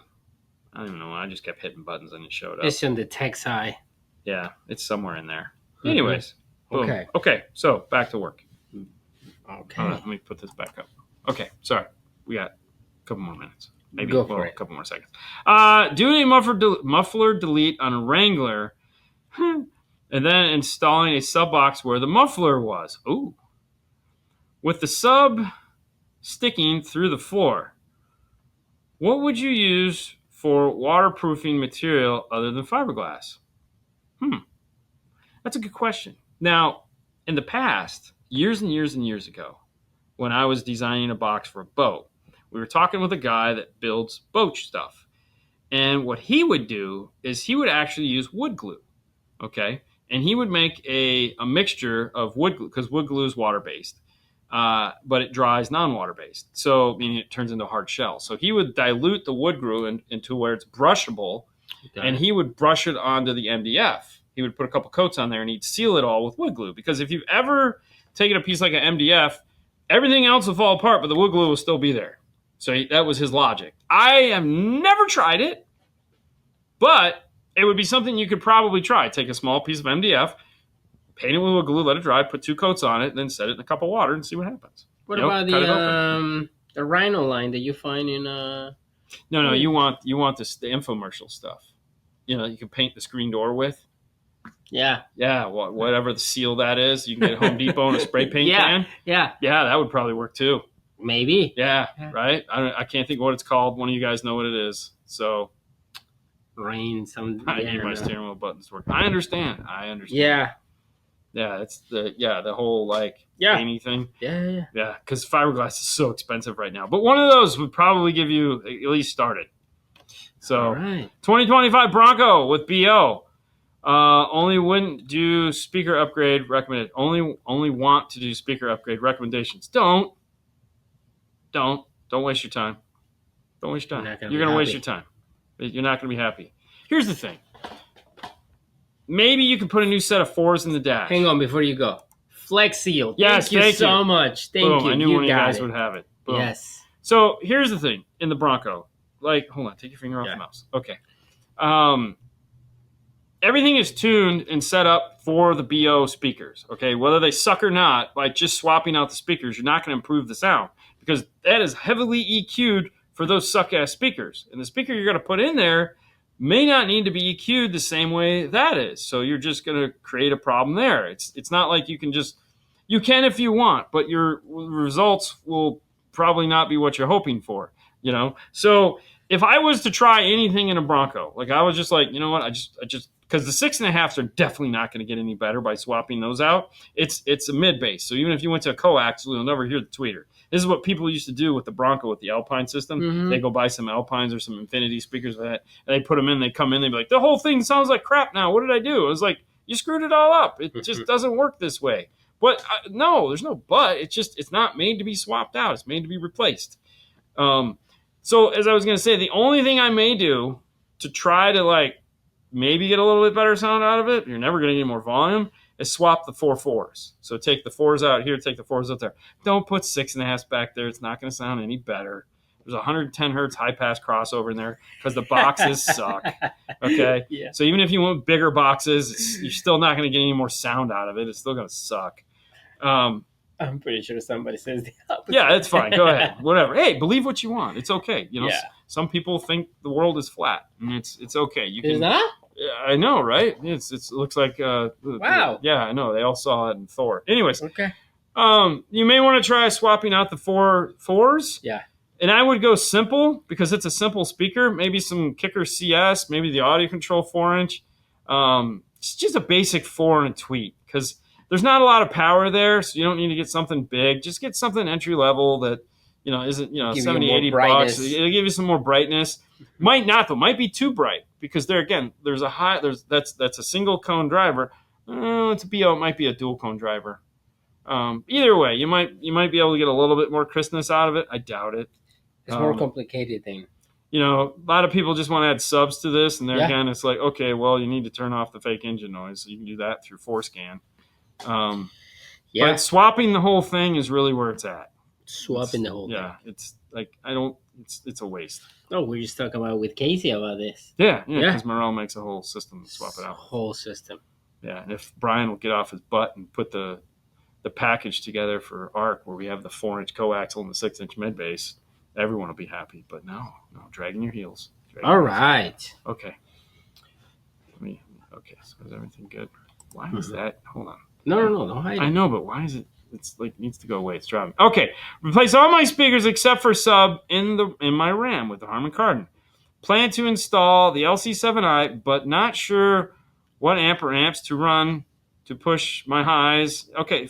I don't even know. I just kept hitting buttons and it showed up. It's in the tech side. Yeah, it's somewhere in there. Anyways. Boom. Okay. So back to work. Okay. Let me put this back up. Okay. Sorry. We got a couple more minutes. Maybe Go for a couple more seconds. Doing a muffler delete on a Wrangler and then installing a sub box where the muffler was. Ooh. With the sub sticking through the floor. What would you use for waterproofing material other than fiberglass? That's a good question. Now, in the past, years and years and years ago, when I was designing a box for a boat, we were talking with a guy that builds boat stuff. And what he would do is he would actually use wood glue, okay? And he would make a mixture of wood glue, because wood glue is water-based, but it dries non-water-based. So, meaning it turns into a hard shell. So he would dilute the wood glue into where it's brushable, and he would brush it onto the MDF. He would put a couple coats on there, and he'd seal it all with wood glue. Because if you've ever taken a piece like an MDF, everything else will fall apart, but the wood glue will still be there. So that was his logic. I have never tried it, but it would be something you could probably try. Take a small piece of MDF, paint it with wood glue, let it dry, put 2 coats on it, and then set it in a cup of water and see what happens. What about the Rhino line that you find in? No, you want the infomercial stuff. You can paint the screen door with. Yeah. Yeah, whatever the seal that is, you can get at Home Depot in a spray paint can. Yeah, that would probably work too. Maybe. Yeah. Right. I can't think of what it's called. One of you guys know what it is. So. Rain. I need my steering wheel buttons work. I understand. Yeah. Yeah, it's the whole painting thing. Yeah. Yeah, because fiberglass is so expensive right now. But one of those would probably give you at least started. So, 2025 Bronco with BO. Only wouldn't do speaker upgrade recommended. Only want to do speaker upgrade recommendations. Don't waste your time. Don't waste your time. You're gonna waste your time. You're not gonna be happy. Here's the thing. Maybe you can put a new set of 4s in the dash. Hang on before you go. Flex Seal. Yes, thank you so much. Thank you. I knew one of you guys would have it. Boom. Yes. So here's the thing in the Bronco. Hold on, take your finger off the mouse. Okay. Everything is tuned and set up for the BO speakers. Okay, whether they suck or not, by just swapping out the speakers, you're not going to improve the sound because that is heavily EQ'd for those suck-ass speakers. And the speaker you're going to put in there may not need to be EQ'd the same way that is. So you're just going to create a problem there. It's not like you can just You can if you want, but your results will probably not be what you're hoping for. So if I was to try anything in a Bronco, like I was just like, you know what, I just because the 6.5s are definitely not going to get any better by swapping those out. It's a mid bass, so even if you went to a coaxial, you'll never hear the tweeter. This is what people used to do with the Bronco with the Alpine system. Mm-hmm. They go buy some Alpines or some Infinity speakers like that, and they put them in. They come in, they'd be like, the whole thing sounds like crap now. What did I do? I was like, you screwed it all up. It just doesn't work this way. But no, there's no but. It's not made to be swapped out. It's made to be replaced. So as I was going to say, the only thing I may do to try to like maybe get a little bit better sound out of it, you're never going to get more volume, is swap the 4.4s. So take the 4s out here, take the 4s out there. Don't put 6.5s back there. It's not going to sound any better. There's 110 hertz high pass crossover in there because the boxes suck. Okay? Yeah. So even if you want bigger boxes, you're still not going to get any more sound out of it. It's still going to suck. I'm pretty sure somebody says the opposite. Yeah, it's fine. Go ahead. Whatever. Hey, believe what you want. It's okay. Yeah. Some people think the world is flat, and it's okay. You can. Is that? I know, right? It looks like. Wow. Yeah, I know. They all saw it in Thor. Anyways, Okay. you may want to try swapping out the 4.4s. Yeah. And I would go simple because it's a simple speaker. Maybe some Kicker CS, maybe the audio control 4-inch. It's just a basic 4 and a tweet because there's not a lot of power there, so you don't need to get something big. Just get something entry level that isn't 70, 80 bucks. It'll give you some more brightness. Might not though. Might be too bright because there's a single cone driver. It's a BO. It might be a dual cone driver. Either way, you might be able to get a little bit more crispness out of it. I doubt it. It's more complicated thing. A lot of people just want to add subs to this, and there Yeah. again, it's like, okay, well, you need to turn off the fake engine noise, so you can do that through ForScan. Yeah. But swapping the whole thing is really where it's at. Swapping the whole thing. Yeah, it's like it's a waste. Oh, we just talking about with Casey about this. Yeah, because Morel makes a whole system to swap it out. Whole system. Yeah, and if Brian will get off his butt and put the package together for ARC, where we have the 4-inch coaxial and the 6-inch mid bass, everyone will be happy. But no, dragging your heels. All right. Okay. Okay, so is everything good? Why is that? Hold on. No, don't hide it. I know, but why is it? It's like needs to go away. It's driving. Okay, replace all my speakers except for sub in my RAM with the Harman Kardon. Plan to install the LC7i, but not sure what amp or amps to run to push my highs. Okay.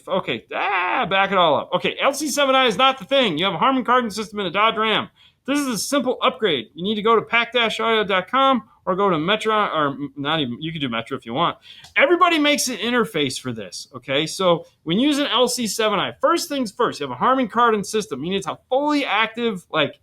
Back it all up. Okay, LC7i is not the thing. You have a Harman Kardon system in a Dodge Ram. This is a simple upgrade. You need to go to pack-audio.com or go to Metro, or not even, you can do Metro if you want. Everybody makes an interface for this, okay? So when you use an LC7i, first things first, you have a Harman Kardon system. You need a fully active, like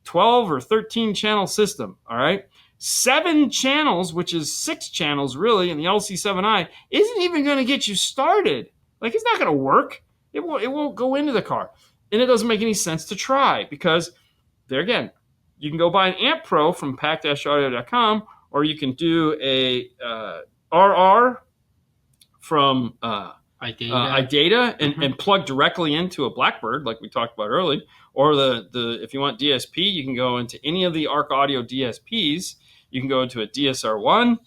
12 or 13 channel system, all right? 7 channels, which is 6 channels really, in the LC7i, isn't even going to get you started. Like, it's not going to work. It won't go into the car. And it doesn't make any sense to try because, there again, you can go buy an Amp Pro from pack-audio.com, or you can do a RR from iData and plug directly into a Blackbird, like we talked about earlier. Or the if you want DSP, you can go into any of the ARC Audio DSPs. You can go into a DSR1.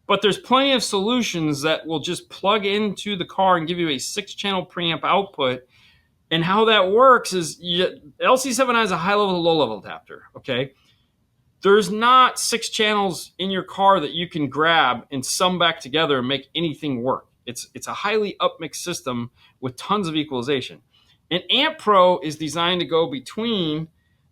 But there's plenty of solutions that will just plug into the car and give you a 6-channel preamp output. And how that works is LC7i is a high-level to low-level adapter, okay? There's not 6 channels in your car that you can grab and sum back together and make anything work. It's a highly upmixed system with tons of equalization. An Amp Pro is designed to go between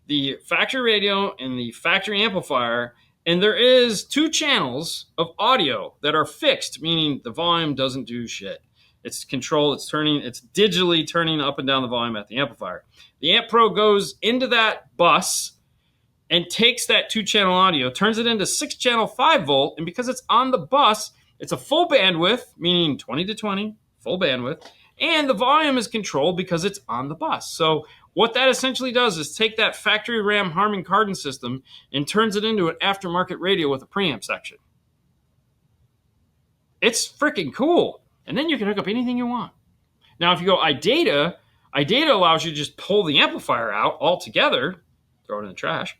the factory radio and the factory amplifier, and there is 2 channels of audio that are fixed, meaning the volume doesn't do shit. It's controlled, it's digitally turning up and down the volume at the amplifier. The Amp Pro goes into that bus and takes that 2-channel audio, turns it into 6-channel 5-volt, and because it's on the bus, it's a full bandwidth, meaning 20 to 20, full bandwidth, and the volume is controlled because it's on the bus. So what that essentially does is take that factory RAM Harman Kardon system and turns it into an aftermarket radio with a preamp section. It's freaking cool. And then you can hook up anything you want. Now, if you go iData allows you to just pull the amplifier out altogether, throw it in the trash.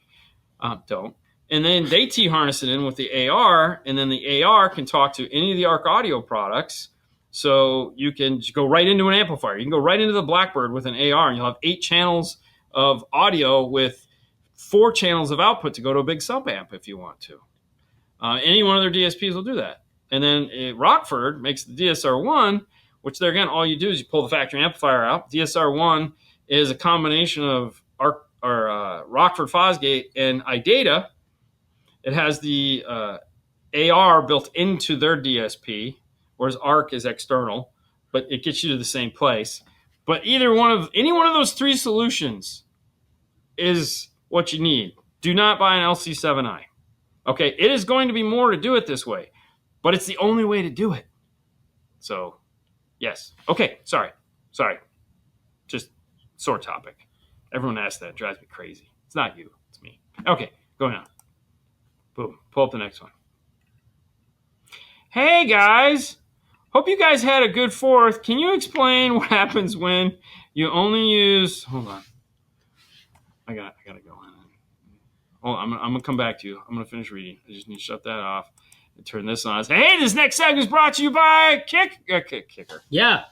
Don't. And then they T-harness it in with the AR, and then the AR can talk to any of the ARC Audio products So you can go right into an amplifier. You can go right into the Blackbird with an AR, and you'll have 8 channels of audio with 4 channels of output to go to a big sub amp if you want to. Any one of their DSPs will do that. And then Rockford makes the DSR1, which there again, all you do is you pull the factory amplifier out. DSR1 is a combination of Rockford Fosgate and iData. It has the AR built into their DSP, whereas ARC is external, but it gets you to the same place. But any one of those 3 solutions is what you need. Do not buy an LC7i. Okay, it is going to be more to do it this way, but it's the only way to do it. So, yes. Okay, sorry. Just sore topic. Everyone asks that. It drives me crazy. It's not you. It's me. Okay, going on. Boom. Pull up the next one. Hey, guys. Hope you guys had a good 4th. Can you explain what happens when you only use... Hold on. I gotta go on. Oh, I'm gonna come back to you. I'm gonna finish reading. I just need to shut that off and turn this on. Hey, this next segment is brought to you by Kicker. Yeah.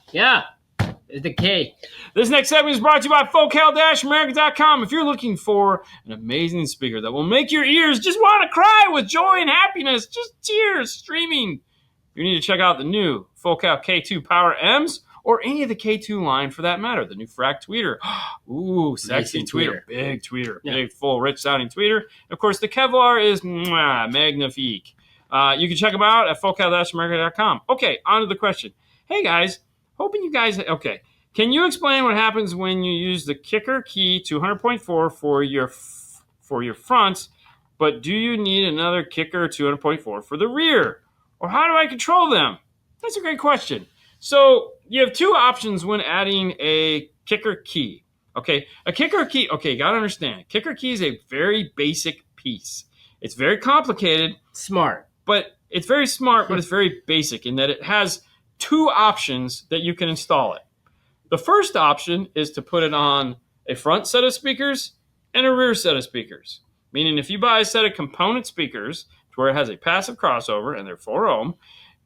It's the K. This next segment is brought to you by Focal-America.com. If you're looking for an amazing speaker that will make your ears just want to cry with joy and happiness, just tears streaming, you need to check out the new Focal K2 Power M's or any of the K2 line for that matter. The new Frac tweeter. Ooh, sexy tweeter. Big tweeter. Yeah. Big, full, rich sounding tweeter. Of course, the Kevlar is magnifique. You can check them out at Focal-America.com. Okay, on to the question. Hey, guys. Hoping you guys... Okay. Can you explain what happens when you use the Kicker key to 100.4 for your fronts, but do you need another Kicker 200.4 for the rear? Or how do I control them? That's a great question. So you have 2 options when adding a Kicker key. Okay, a Kicker key, okay, you got to understand. Kicker key is a very basic piece. It's very complicated. Smart. But it's very smart, but it's very basic in that it has 2 options that you can install it. The first option is to put it on a front set of speakers and a rear set of speakers. Meaning if you buy a set of component speakers to where it has a passive crossover and they're 4 ohm,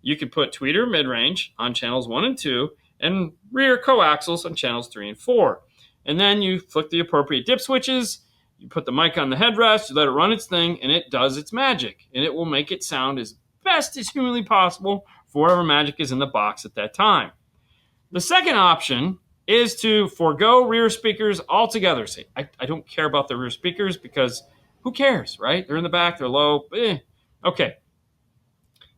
you can put tweeter mid-range on channels 1 and 2 and rear coaxials on channels 3 and 4. And then you flick the appropriate dip switches, you put the mic on the headrest, you let it run its thing, and it does its magic. And it will make it sound as best as humanly possible for whatever magic is in the box at that time. The second option is to forego rear speakers altogether. Say, I don't care about the rear speakers because who cares, right? They're in the back, they're low. Okay.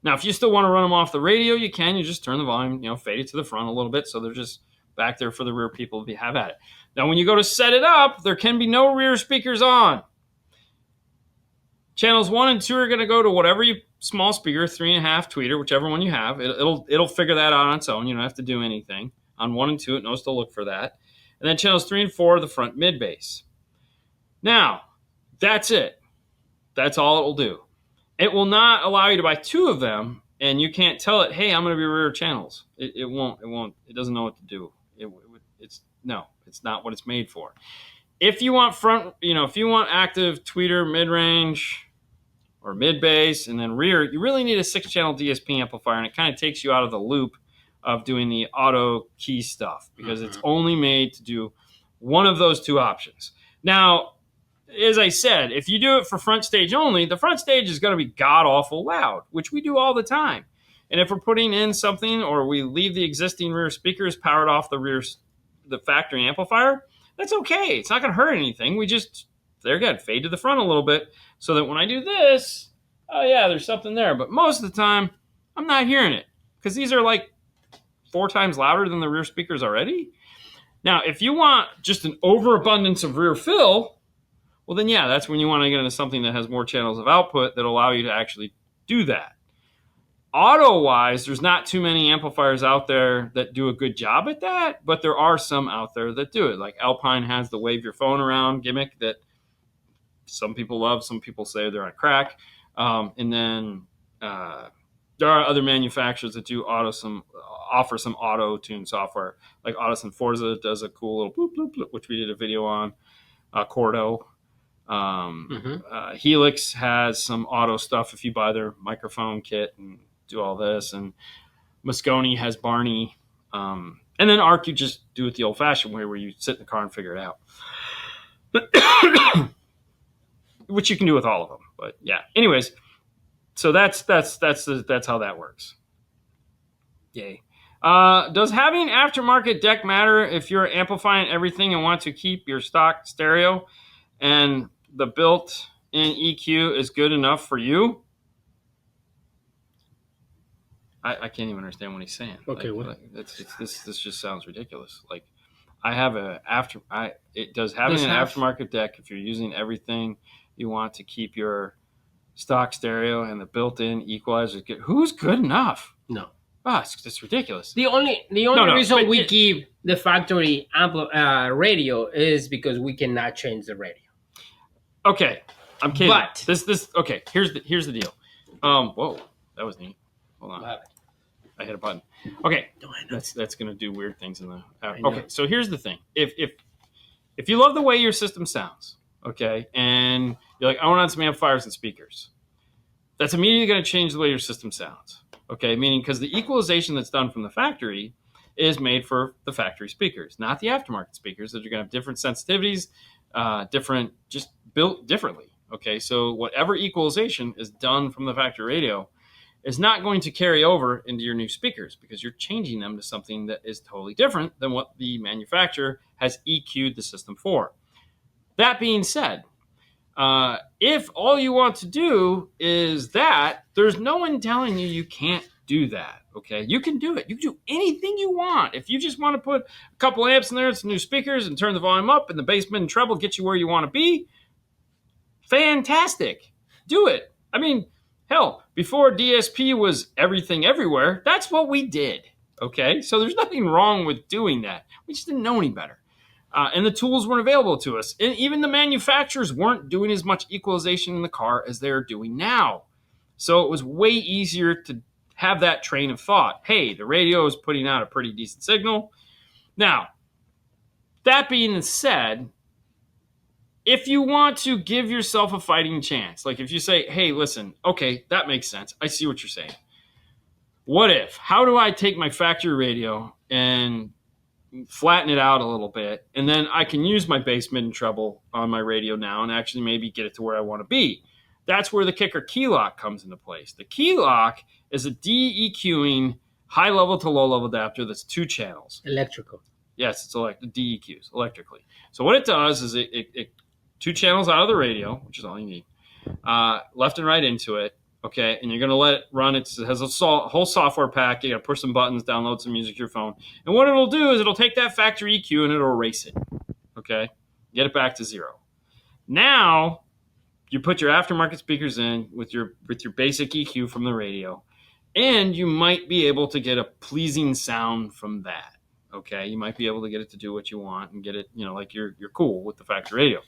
Now, if you still want to run them off the radio, you can. You just turn the volume, fade it to the front a little bit so they're just back there for the rear people to have at it. Now, when you go to set it up, there can be no rear speakers on. Channels 1 and 2 are going to go to whatever you small speaker, 3.5 tweeter, whichever one you have. It'll figure that out on its own. You don't have to do anything. On 1 and 2, it knows to look for that. And then channels 3 and 4 are the front mid bass. Now, that's it. That's all it will do. It will not allow you to buy 2 of them, and you can't tell it, hey, I'm going to be rear channels. It won't. It doesn't know what to do. It's not what it's made for. If you want if you want active tweeter, mid-range, or mid-bass, and then rear, you really need a 6-channel DSP amplifier, and it kind of takes you out of the loop of doing the auto key stuff because it's only made to do one of those 2 options. Now, as I said, if you do it for front stage only, the front stage is going to be god-awful loud, which we do all the time. And if we're putting in something or we leave the existing rear speakers powered off the factory amplifier, that's okay. It's not going to hurt anything. We just, there again, fade to the front a little bit so that when I do this, oh yeah, there's something there. But most of the time, I'm not hearing it because these are like 4 times louder than the rear speakers already. Now, if you want just an overabundance of rear fill, well then yeah, that's when you want to get into something that has more channels of output that allow you to actually do that. Auto-wise, there's not too many amplifiers out there that do a good job at that, but there are some out there that do it. Like Alpine has the wave your phone around gimmick that some people love, some people say they're on crack. And then there are other manufacturers that do offer some auto-tune software. Like Audison Forza does a cool little bloop, bloop, bloop, which we did a video on. Cordo. Helix has some auto stuff if you buy their microphone kit and do all this. And Moscone has Barney. And then Arc, you just do it the old-fashioned way where you sit in the car and figure it out. Which you can do with all of them. But yeah. Anyways, so that's how that works. Yay. Does having aftermarket deck matter if you're amplifying everything and want to keep your stock stereo and the built-in EQ is good enough for you? I can't even understand what he's saying. Okay, this just sounds ridiculous. Like, I have it does having an aftermarket deck if you're using everything you want to keep your stock stereo and the built-in equalizer. Who's good enough? No. Oh, it's ridiculous. The only reason we keep the factory radio is because we cannot change the radio. Okay, I'm kidding. But this okay. Here's the deal. Whoa, that was neat. Hold on, I hit a button. Okay, that's gonna do weird things in the. Okay, so here's the thing. If you love the way your system sounds, okay, and you're like, I want some amplifiers and speakers, that's immediately going to change the way your system sounds. Okay, meaning because the equalization that's done from the factory is made for the factory speakers, not the aftermarket speakers that are going to have different sensitivities, just built differently. Okay, so whatever equalization is done from the factory radio is not going to carry over into your new speakers because you're changing them to something that is totally different than what the manufacturer has EQ'd the system for. That being said, if all you want to do is that, there's no one telling you can't do that. Okay, you can do it. You can do anything you want. If you just want to put a couple amps in there and some new speakers and turn the volume up and the bass mid and treble get you where you want to be, fantastic. Do it. I mean, hell, before DSP was everything everywhere, that's what we did. Okay, so there's nothing wrong with doing that. We just didn't know any better. And the tools weren't available to us. And even the manufacturers weren't doing as much equalization in the car as they're doing now. So it was way easier to have that train of thought. Hey, the radio is putting out a pretty decent signal. Now, that being said, if you want to give yourself a fighting chance, like if you say, hey, listen, okay, that makes sense. I see what you're saying. What if? How do I take my factory radio and flatten it out a little bit, and then I can use my bass, mid, and treble on my radio now and actually maybe get it to where I want to be? That's where the kicker key lock comes into place. The key lock is a de-EQing high level to low level adapter that's 2 channels. Electrical. Yes, it's DEQs electrically. So what it does is it 2 channels out of the radio, which is all you need, left and right into it. Okay, and you're going to let it run. It has a whole software pack. You got to push some buttons, download some music to your phone. And what it'll do is it'll take that factory EQ and it'll erase it. Okay, get it back to 0. Now, you put your aftermarket speakers in with your basic EQ from the radio, and you might be able to get a pleasing sound from that. Okay, you might be able to get it to do what you want and get it, like you're cool with the factory radio.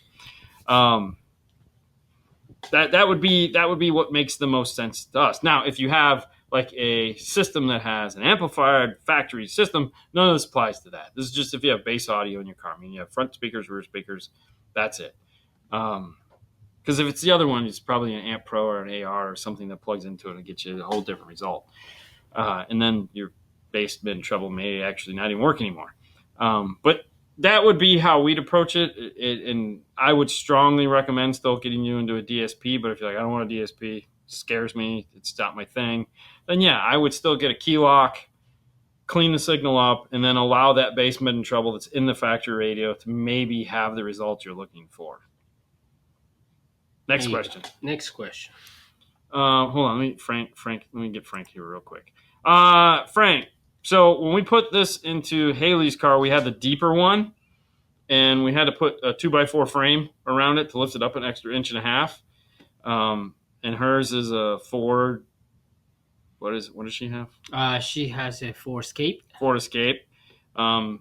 That would be what makes the most sense to us. Now, if you have like a system that has an amplified factory system, none of this applies to that. This is just if you have bass audio in your car. I mean, you have front speakers, rear speakers. That's it. Because if it's the other one, it's probably an Amp Pro or an AR or something that plugs into it and gets you a whole different result. And then your bass, mid, and treble may actually not even work anymore. But that would be how we'd approach it. And I would strongly recommend still getting you into a DSP. But if you're like, I don't want a DSP, it scares me, it's not my thing, then yeah, I would still get a key lock, clean the signal up, and then allow that bass, mid, and treble that's in the factory radio to maybe have the results you're looking for. Next question. Hold on, let me get Frank here real quick. Frank, so when we put this into Haley's car, we had the deeper one, and we had to put a 2x4 frame around it to lift it up an extra 1.5 inches. And hers is a Ford. What does she have? She has a Ford Escape.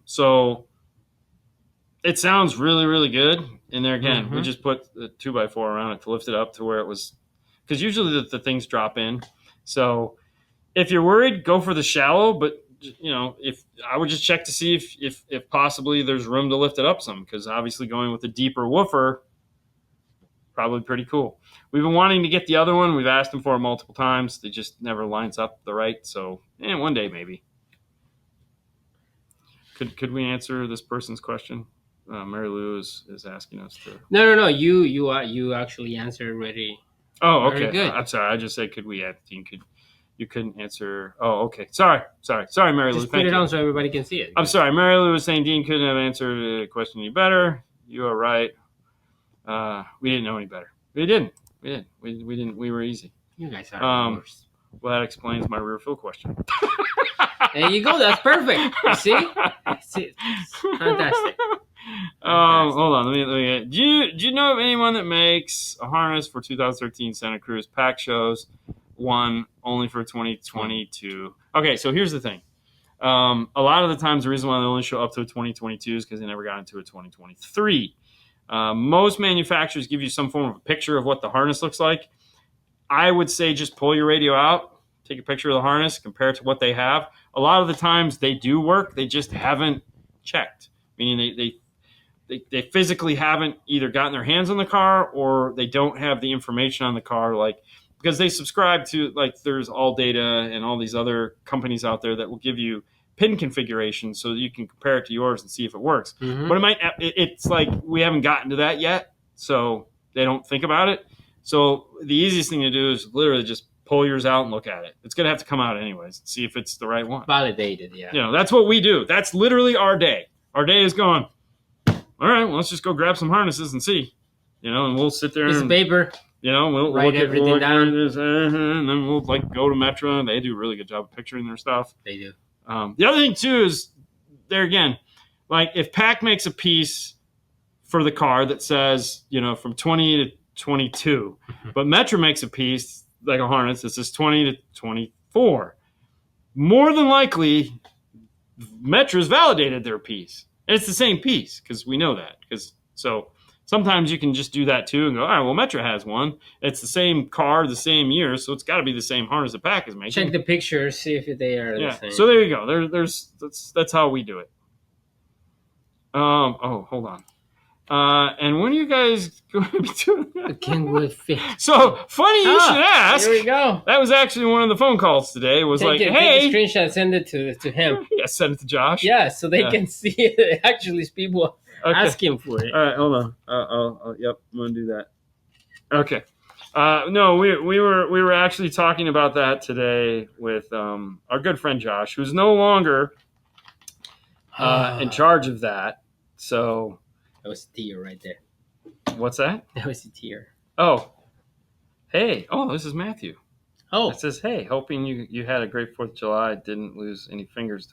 So it sounds really, really good. And there again, we just put the 2x4 around it to lift it up to where it was, because usually the things drop in. So if you're worried, go for the shallow. But if I would just check to see if possibly there's room to lift it up some, because obviously going with a deeper woofer probably pretty cool. We've been wanting to get the other one. We've asked them for it multiple times. It just never lines up the right. So, one day maybe. Could we answer this person's question? Mary Lou is asking us to. No. You actually answered already. Oh, Very okay. good. I'm sorry. I just said, could we add? You couldn't answer. Oh, okay. Sorry, Mary Lou. Just put it on so everybody can see it. I'm sorry. Mary Lou was saying Dean couldn't have answered the question any better. You are right. We didn't know any better. We didn't. We didn't. We were easy. You guys are the worst. Well, that explains my rear fill question. There you go. That's perfect. You see? Fantastic. Hold on. Let me. Do you know of anyone that makes a harness for 2013 Santa Cruz pack shows? One only for 2022. Okay, so here's the thing. A lot of the times, the reason why they only show up to a 2022 is because they never got into a 2023. Most manufacturers give you some form of a picture of what the harness looks like. I would say just pull your radio out, take a picture of the harness, compare it to what they have. A lot of the times they do work, they just haven't checked. Meaning they physically haven't either gotten their hands on the car or they don't have the information on the car, like because they subscribe to like there's All Data and all these other companies out there that will give you pin configuration so that you can compare it to yours and see if it works. Mm-hmm. But it's like we haven't gotten to that yet, so they don't think about it. So the easiest thing to do is literally just pull yours out and look at it. It's going to have to come out anyways, see if it's the right one. Validated, yeah. That's what we do. That's literally our day. Our day is going, all right, well, let's just go grab some harnesses and see. And we'll sit there Piece of paper. We'll write everything down. And then we'll go to Metro. They do a really good job of picturing their stuff. They do. The other thing, too, is there again, like if PAC makes a piece for the car that says, from 20 to 22, but Metro makes a piece like a harness that says 20 to 24. More than likely, Metro's validated their piece. And it's the same piece because we know that. So sometimes you can just do that too and go, all right, well, Metro has one. It's the same car, the same year, so it's got to be the same harness that PAC is making. Check the pictures, see if they are the same. So there you go. That's how we do it. Hold on. And when are you guys going to be doing that? Again with fit. So funny you should ask. Here we go. That was actually one of the phone calls today. It was Take a screenshot, send it to him. Yeah, send it to Josh. Yeah, so they can see it. Actually, people asking for it. All right, hold on. Yep, I'm gonna do that. Okay. No, we were actually talking about that today with our good friend Josh, who's no longer in charge of that. So that was a tear right there. What's that? That was a tear. Oh, hey. Oh, this is Matthew. Oh, it says, hey, hoping you had a great 4th of July, didn't lose any fingers.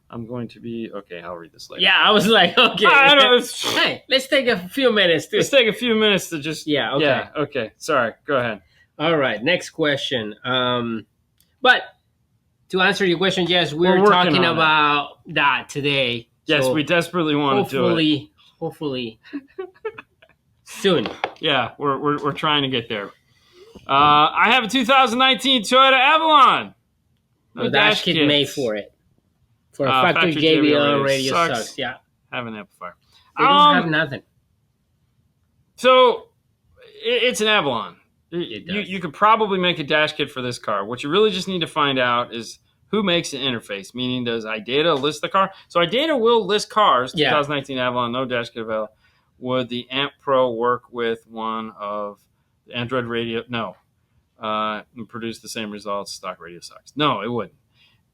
I'm going to be okay. I'll read this later. Yeah, I was like, okay. Hey, let's take a few minutes. Let's take a few minutes to just. Yeah. Okay. Yeah. Okay. Sorry. Go ahead. All right. Next question. But to answer your question, yes, we're talking about that today. Yes, so we desperately want to do it. Hopefully, soon. Yeah, we're trying to get there. I have a 2019 Toyota Avalon. No dash kit made for it. For a factory JBL radio sucks. Yeah. Have an amplifier. They don't have nothing. So it's an Avalon. It you could probably make a dash kit for this car. What you really just need to find out is who makes the interface, meaning does iData list the car? So iData will list cars, 2019 Avalon, no dash kit available. Would the Amp Pro work with one of the Android radio? No. And produce the same results, stock radio sucks. No, it wouldn't.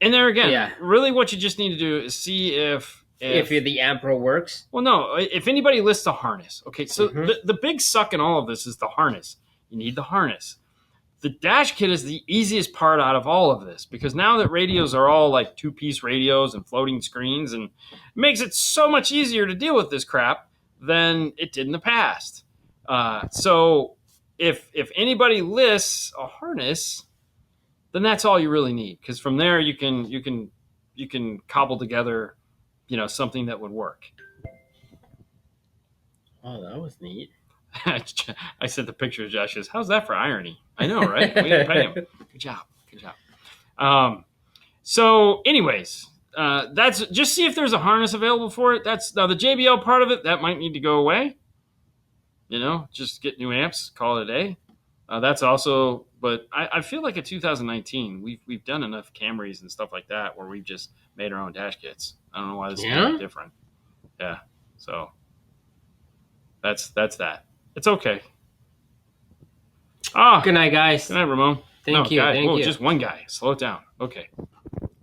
And there again, really what you just need to do is see if the Amp Pro works. Well, no, if anybody lists a harness. Okay, so the big suck in all of this is the harness. You need the harness. The dash kit is the easiest part out of all of this because now that radios are all like 2-piece radios and floating screens, and it makes it so much easier to deal with this crap than it did in the past. So if anybody lists a harness, then that's all you really need because from there you can cobble together, something that would work. Oh, that was neat. I sent the picture to Josh. Says, "How's that for irony?" I know, right? We didn't pay him. Good job. So, anyways, that's just see if there's a harness available for it. That's now the JBL part of it that might need to go away. just get new amps, call it a day. That's also, but I feel like in 2019 we've done enough Camrys and stuff like that where we've just made our own dash kits. I don't know why this is any different. Yeah, so that's that. It's okay. Good night, guys. Good night, Ramon. Thank you. Guys, thank you. Just one guy. Slow it down. Okay.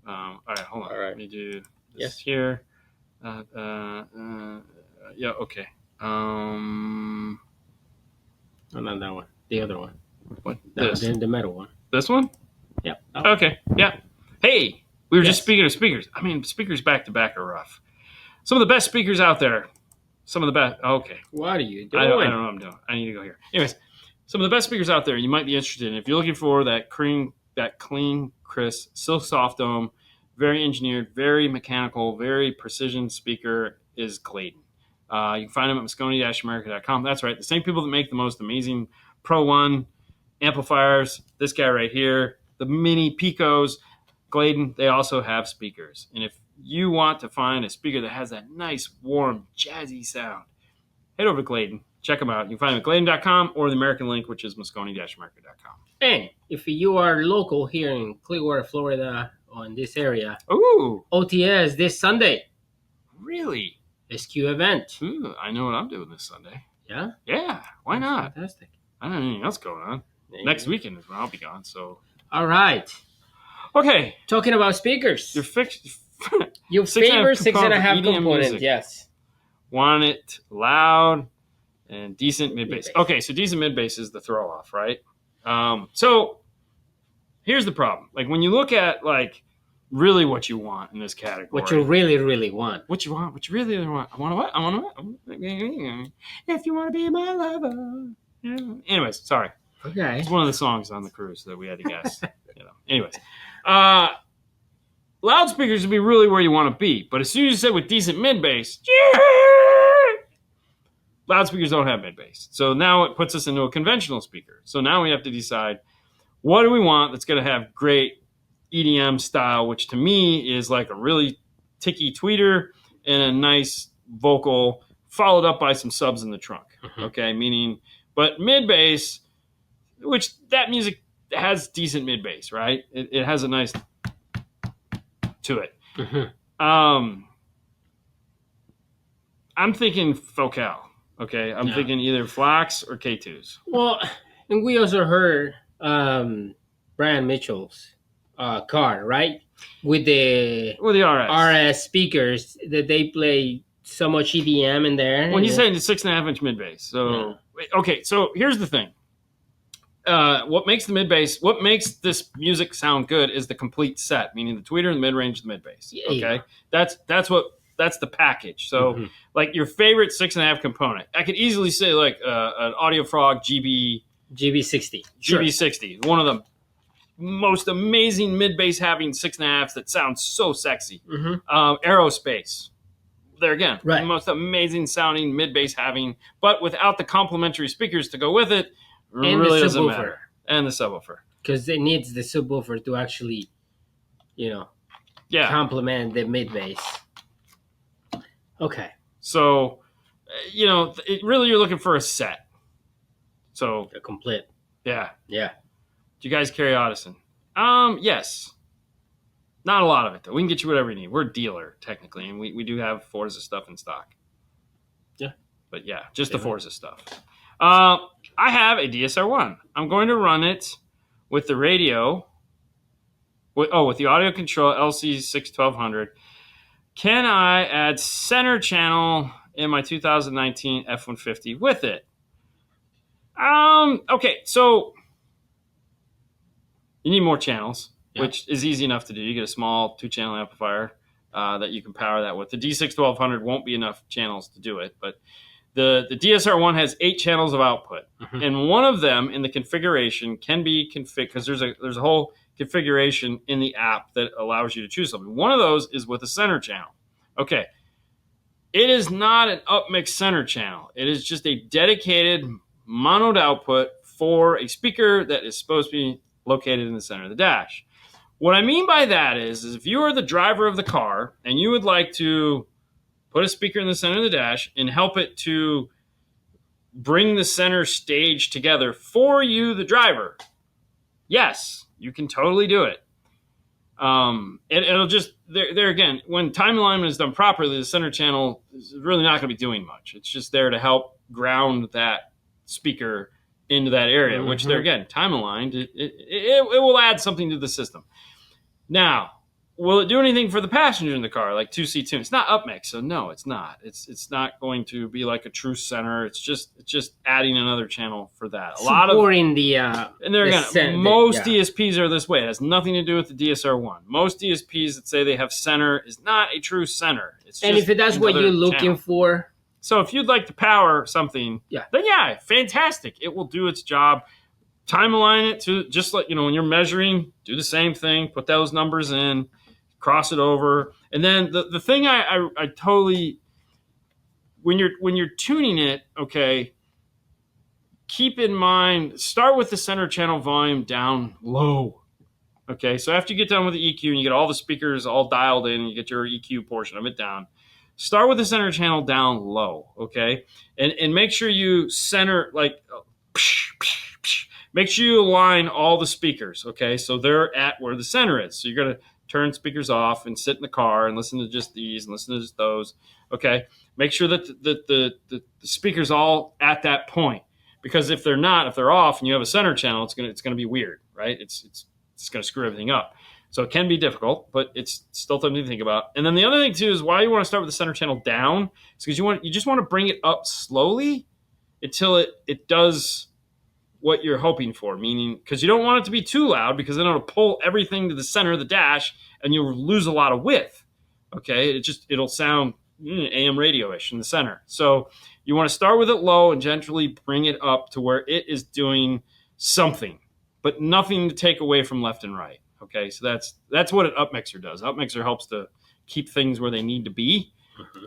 All right, hold on. All right. Let me do this here. Yeah. Okay. Oh, not that one. The other one. What? No, This? the metal one. This one? Yep. Oh. Okay. Yeah. Hey, we were Yes. just speaking of speakers. I mean, speakers back to back are rough. Some of the best speakers out there. Some of the best. Okay. What are you doing? I don't know what I'm doing. I need to go here. Anyways, some of the best speakers out there you might be interested in. If you're looking for that clean, crisp, silk soft dome, very engineered, very mechanical, very precision speaker is Clayton. You can find them at Moscone-America.com. That's right. The same people that make the most amazing Pro 1 amplifiers, this guy right here, the mini Picos, Gladen, they also have speakers. And if you want to find a speaker that has that nice, warm, jazzy sound, head over to Gladen. Check them out. You can find them at Gladen.com or the American link, which is Moscone-America.com. And if you are local here in Clearwater, Florida, or in this area, Ooh, OTS this Sunday, really? SQ event. Ooh, I know what I'm doing this Sunday. Yeah? Yeah, why not? Fantastic. I don't have anything else going on. Next weekend is when I'll be gone, so. All right. Okay. Talking about speakers. Your Your favorite 6.5 EDM component, music. yes. Want it loud and decent mid-bass. Mid-bass. Okay, so decent mid-bass is the throw-off, right? So here's the problem. Like when you look at like really what you want in this category. What you really, really want. What you want. What you really, really want. I want what? I want what? If you want to be my lover. Yeah. Anyways, sorry. Okay. It's one of the songs on the cruise that we had to guess. Anyways. Loudspeakers would be really where you want to be. But as soon as you said with decent mid-bass, loudspeakers don't have mid-bass. So now it puts us into a conventional speaker. So now we have to decide, what do we want that's going to have great EDM style, which to me is like a really ticky tweeter and a nice vocal followed up by some subs in the trunk. Okay, meaning, but mid-bass, which that music has decent mid-bass, right? It has a nice to it. I'm thinking Focal. Okay, I'm thinking either Flax or K2s. Well, and we also heard Brian Mitchell's car, right? With the RS speakers that they play so much EDM in there. Well, he's saying the 6.5-inch mid-bass. So, okay, so here's the thing. What makes the mid-bass, what makes this music sound good is the complete set, meaning the tweeter, the mid-range, the mid-bass. Okay, that's the package. So, like your favorite 6.5 component, I could easily say like an Audio Frog GB60. GB60, one of the most amazing mid-bass having 6.5s that sounds so sexy. Aerospace. There again, right. The most amazing sounding mid-bass having, but without the complementary speakers to go with it, and really the doesn't matter. And the subwoofer. Because it needs the subwoofer to actually, complement the mid-bass. Okay. So, really you're looking for a set. So a complete. Yeah. Yeah. Do you guys carry Audison? Yes. Not a lot of it, though. We can get you whatever you need. We're a dealer, technically, and we do have Forza stuff in stock. Yeah. But yeah, just the Forza stuff. I have a DSR-1. I'm going to run it with the radio. With the audio control LC61200. Can I add center channel in my 2019 F-150 with it? Okay, so you need more channels, which is easy enough to do. You get a small 2-channel amplifier that you can power that with. The D61200 won't be enough channels to do it, but the DSR-1 has 8 channels of output, and one of them in the configuration can be configured because there's a whole configuration in the app that allows you to choose something. One of those is with a center channel. Okay, it is not an upmix center channel. It is just a dedicated monoed output for a speaker that is supposed to be located in the center of the dash. What I mean by that is if you are the driver of the car and you would like to put a speaker in the center of the dash and help it to bring the center stage together for you, the driver. Yes, you can totally do it. It'll just there again, when time alignment is done properly, the center channel is really not going to be doing much. It's just there to help ground that speaker into that area, which they're again time aligned. It will add something to the system. Now, will it do anything for the passenger in the car, like 2C tune? It's not upmix, so no, it's not. It's not going to be like a true center. It's just adding another channel for that. Supporting and there again, most DSPs are this way. It has nothing to do with the DSR1. Most DSPs that say they have center is not a true center. It's and just if that's what you're looking for. So if you'd like to power something, then fantastic. It will do its job. Time align it to just like, when you're measuring, do the same thing, put those numbers in, cross it over. And then the thing I totally, when you're tuning it, okay, keep in mind, start with the center channel volume down low. Okay, so after you get done with the EQ and you get all the speakers all dialed in and you get your EQ portion of it down, start with the center channel down low, okay? And make sure you center, like, make sure you align all the speakers, okay? So they're at where the center is. So you're going to turn speakers off and sit in the car and listen to just these and listen to just those, okay? Make sure that the speaker's all at that point. Because if they're not, if they're off and you have a center channel, it's gonna be weird, right? It's gonna screw everything up. So it can be difficult, but it's still something to think about. And then the other thing too is why you want to start with the center channel down is because you just want to bring it up slowly until it does what you're hoping for. Meaning, because you don't want it to be too loud because then it'll pull everything to the center of the dash and you'll lose a lot of width. Okay, it'll sound AM radio-ish in the center. So you want to start with it low and gently bring it up to where it is doing something, but nothing to take away from left and right. Okay, so that's what an upmixer does. Upmixer helps to keep things where they need to be.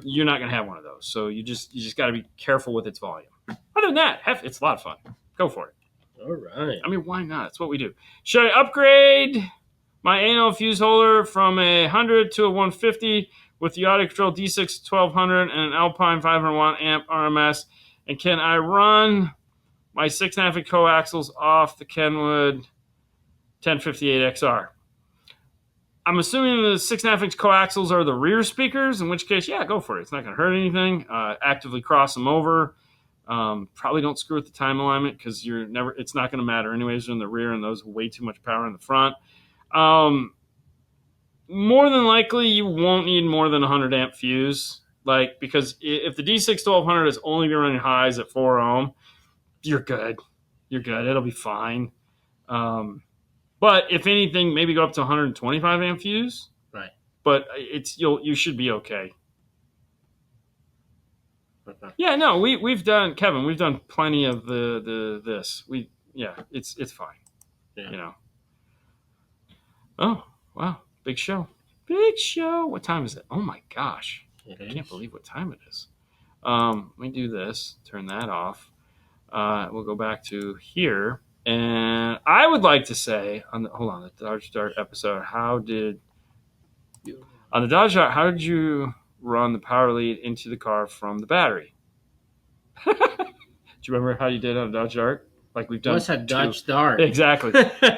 You're not going to have one of those, so you just got to be careful with its volume. Other than that, it's a lot of fun. Go for it. All right. I mean, why not? That's what we do. Should I upgrade my anal fuse holder from a 100 to a 150 with the audio control D6 1200 and an Alpine 500 watt amp RMS? And can I run my 6.5 coaxials off the Kenwood 1058 XR? I'm assuming the 6.5 coaxials are the rear speakers, in which case, go for it. It's not going to hurt anything. Actively cross them over. Probably don't screw with the time alignment because it's not going to matter anyways. They're in the rear and those way too much power in the front. More than likely, you won't need more than a 100 amp fuse. Because if the D6 1200 is only running highs at 4 ohm, you're good. You're good. It'll be fine. But if anything, maybe go up to 125 amp fuse. Right. But you should be okay. Yeah, no, we've done, Kevin. We've done plenty of this. It's fine. Yeah. Oh wow, big show. What time is it? Oh my gosh, I can't believe what time it is. Let me do this. Turn that off. We'll go back to here, and I would like to say the Dodge Dart episode. How did you run the power lead into the car from the battery? Do you remember how you did on a Dodge Dart? Like we've done. What's a Dodge Dart? Exactly,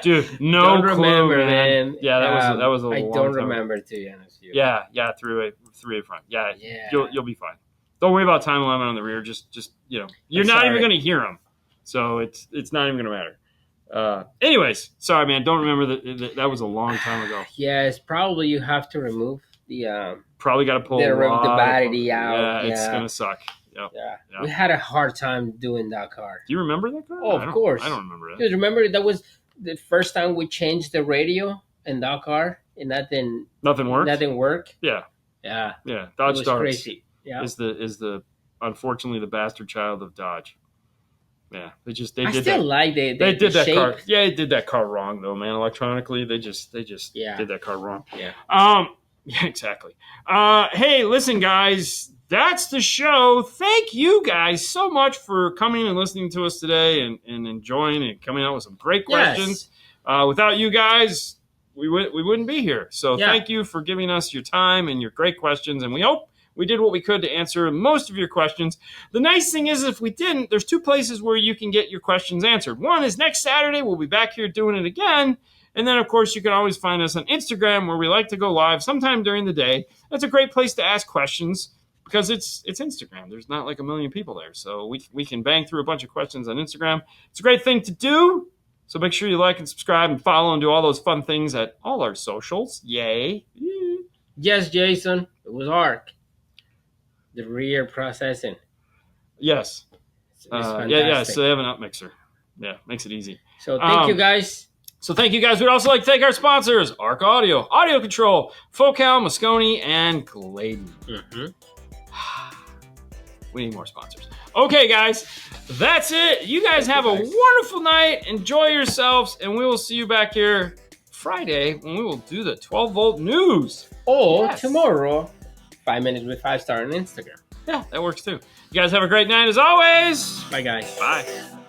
dude. No don't clue, remember, man. Yeah, that was a I long don't time remember ago. to be honest with you. Yeah, through a front. Yeah. You'll be fine. Don't worry about time alignment on the rear. Just you're not even going to hear them, so it's not even going to matter. Anyways, sorry, man. Don't remember that was a long time ago. Yes, probably you have to remove the probably got to pull the battery out. Yeah, it's gonna suck. Yep. Yeah, we had a hard time doing that car. Do you remember that car? Oh, of course. I don't remember that. Because remember that was the first time we changed the radio in that car, and nothing worked. Nothing worked. Yeah. Dodge Dart crazy. Yeah, is the unfortunately the bastard child of Dodge. Yeah, they did that. They did that shape. car. Yeah, they did that car wrong though, man. Electronically, they just did that car wrong. Yeah. Yeah, exactly. Hey, listen, guys. That's the show. Thank you guys so much for coming and listening to us today and enjoying and coming out with some great questions. Yes. Without you guys, we wouldn't be here. So Thank you for giving us your time and your great questions. And we hope we did what we could to answer most of your questions. The nice thing is, if we didn't, there's 2 places where you can get your questions answered. One is next Saturday. We'll be back here doing it again. And then, of course, you can always find us on Instagram, where we like to go live sometime during the day. That's a great place to ask questions because it's Instagram. There's not like a million people there. So we can bang through a bunch of questions on Instagram. It's a great thing to do. So make sure you like and subscribe and follow and do all those fun things at all our socials. Yay. Yes, Jason, it was ARC. The rear processing. Yes. It's fantastic. Yeah. So they have an up mixer. Yeah, makes it easy. So thank you guys. So thank you guys. We'd also like to thank our sponsors, ARC Audio, Audio Control, Focal, Moscone, and Gladen. We need more sponsors. Okay, guys, that's it. You guys have a wonderful night. Enjoy yourselves, and we will see you back here Friday when we will do the 12-volt news. Or tomorrow, 5 minutes with 5 star on Instagram. Yeah, that works too. You guys have a great night as always. Bye, guys. Bye.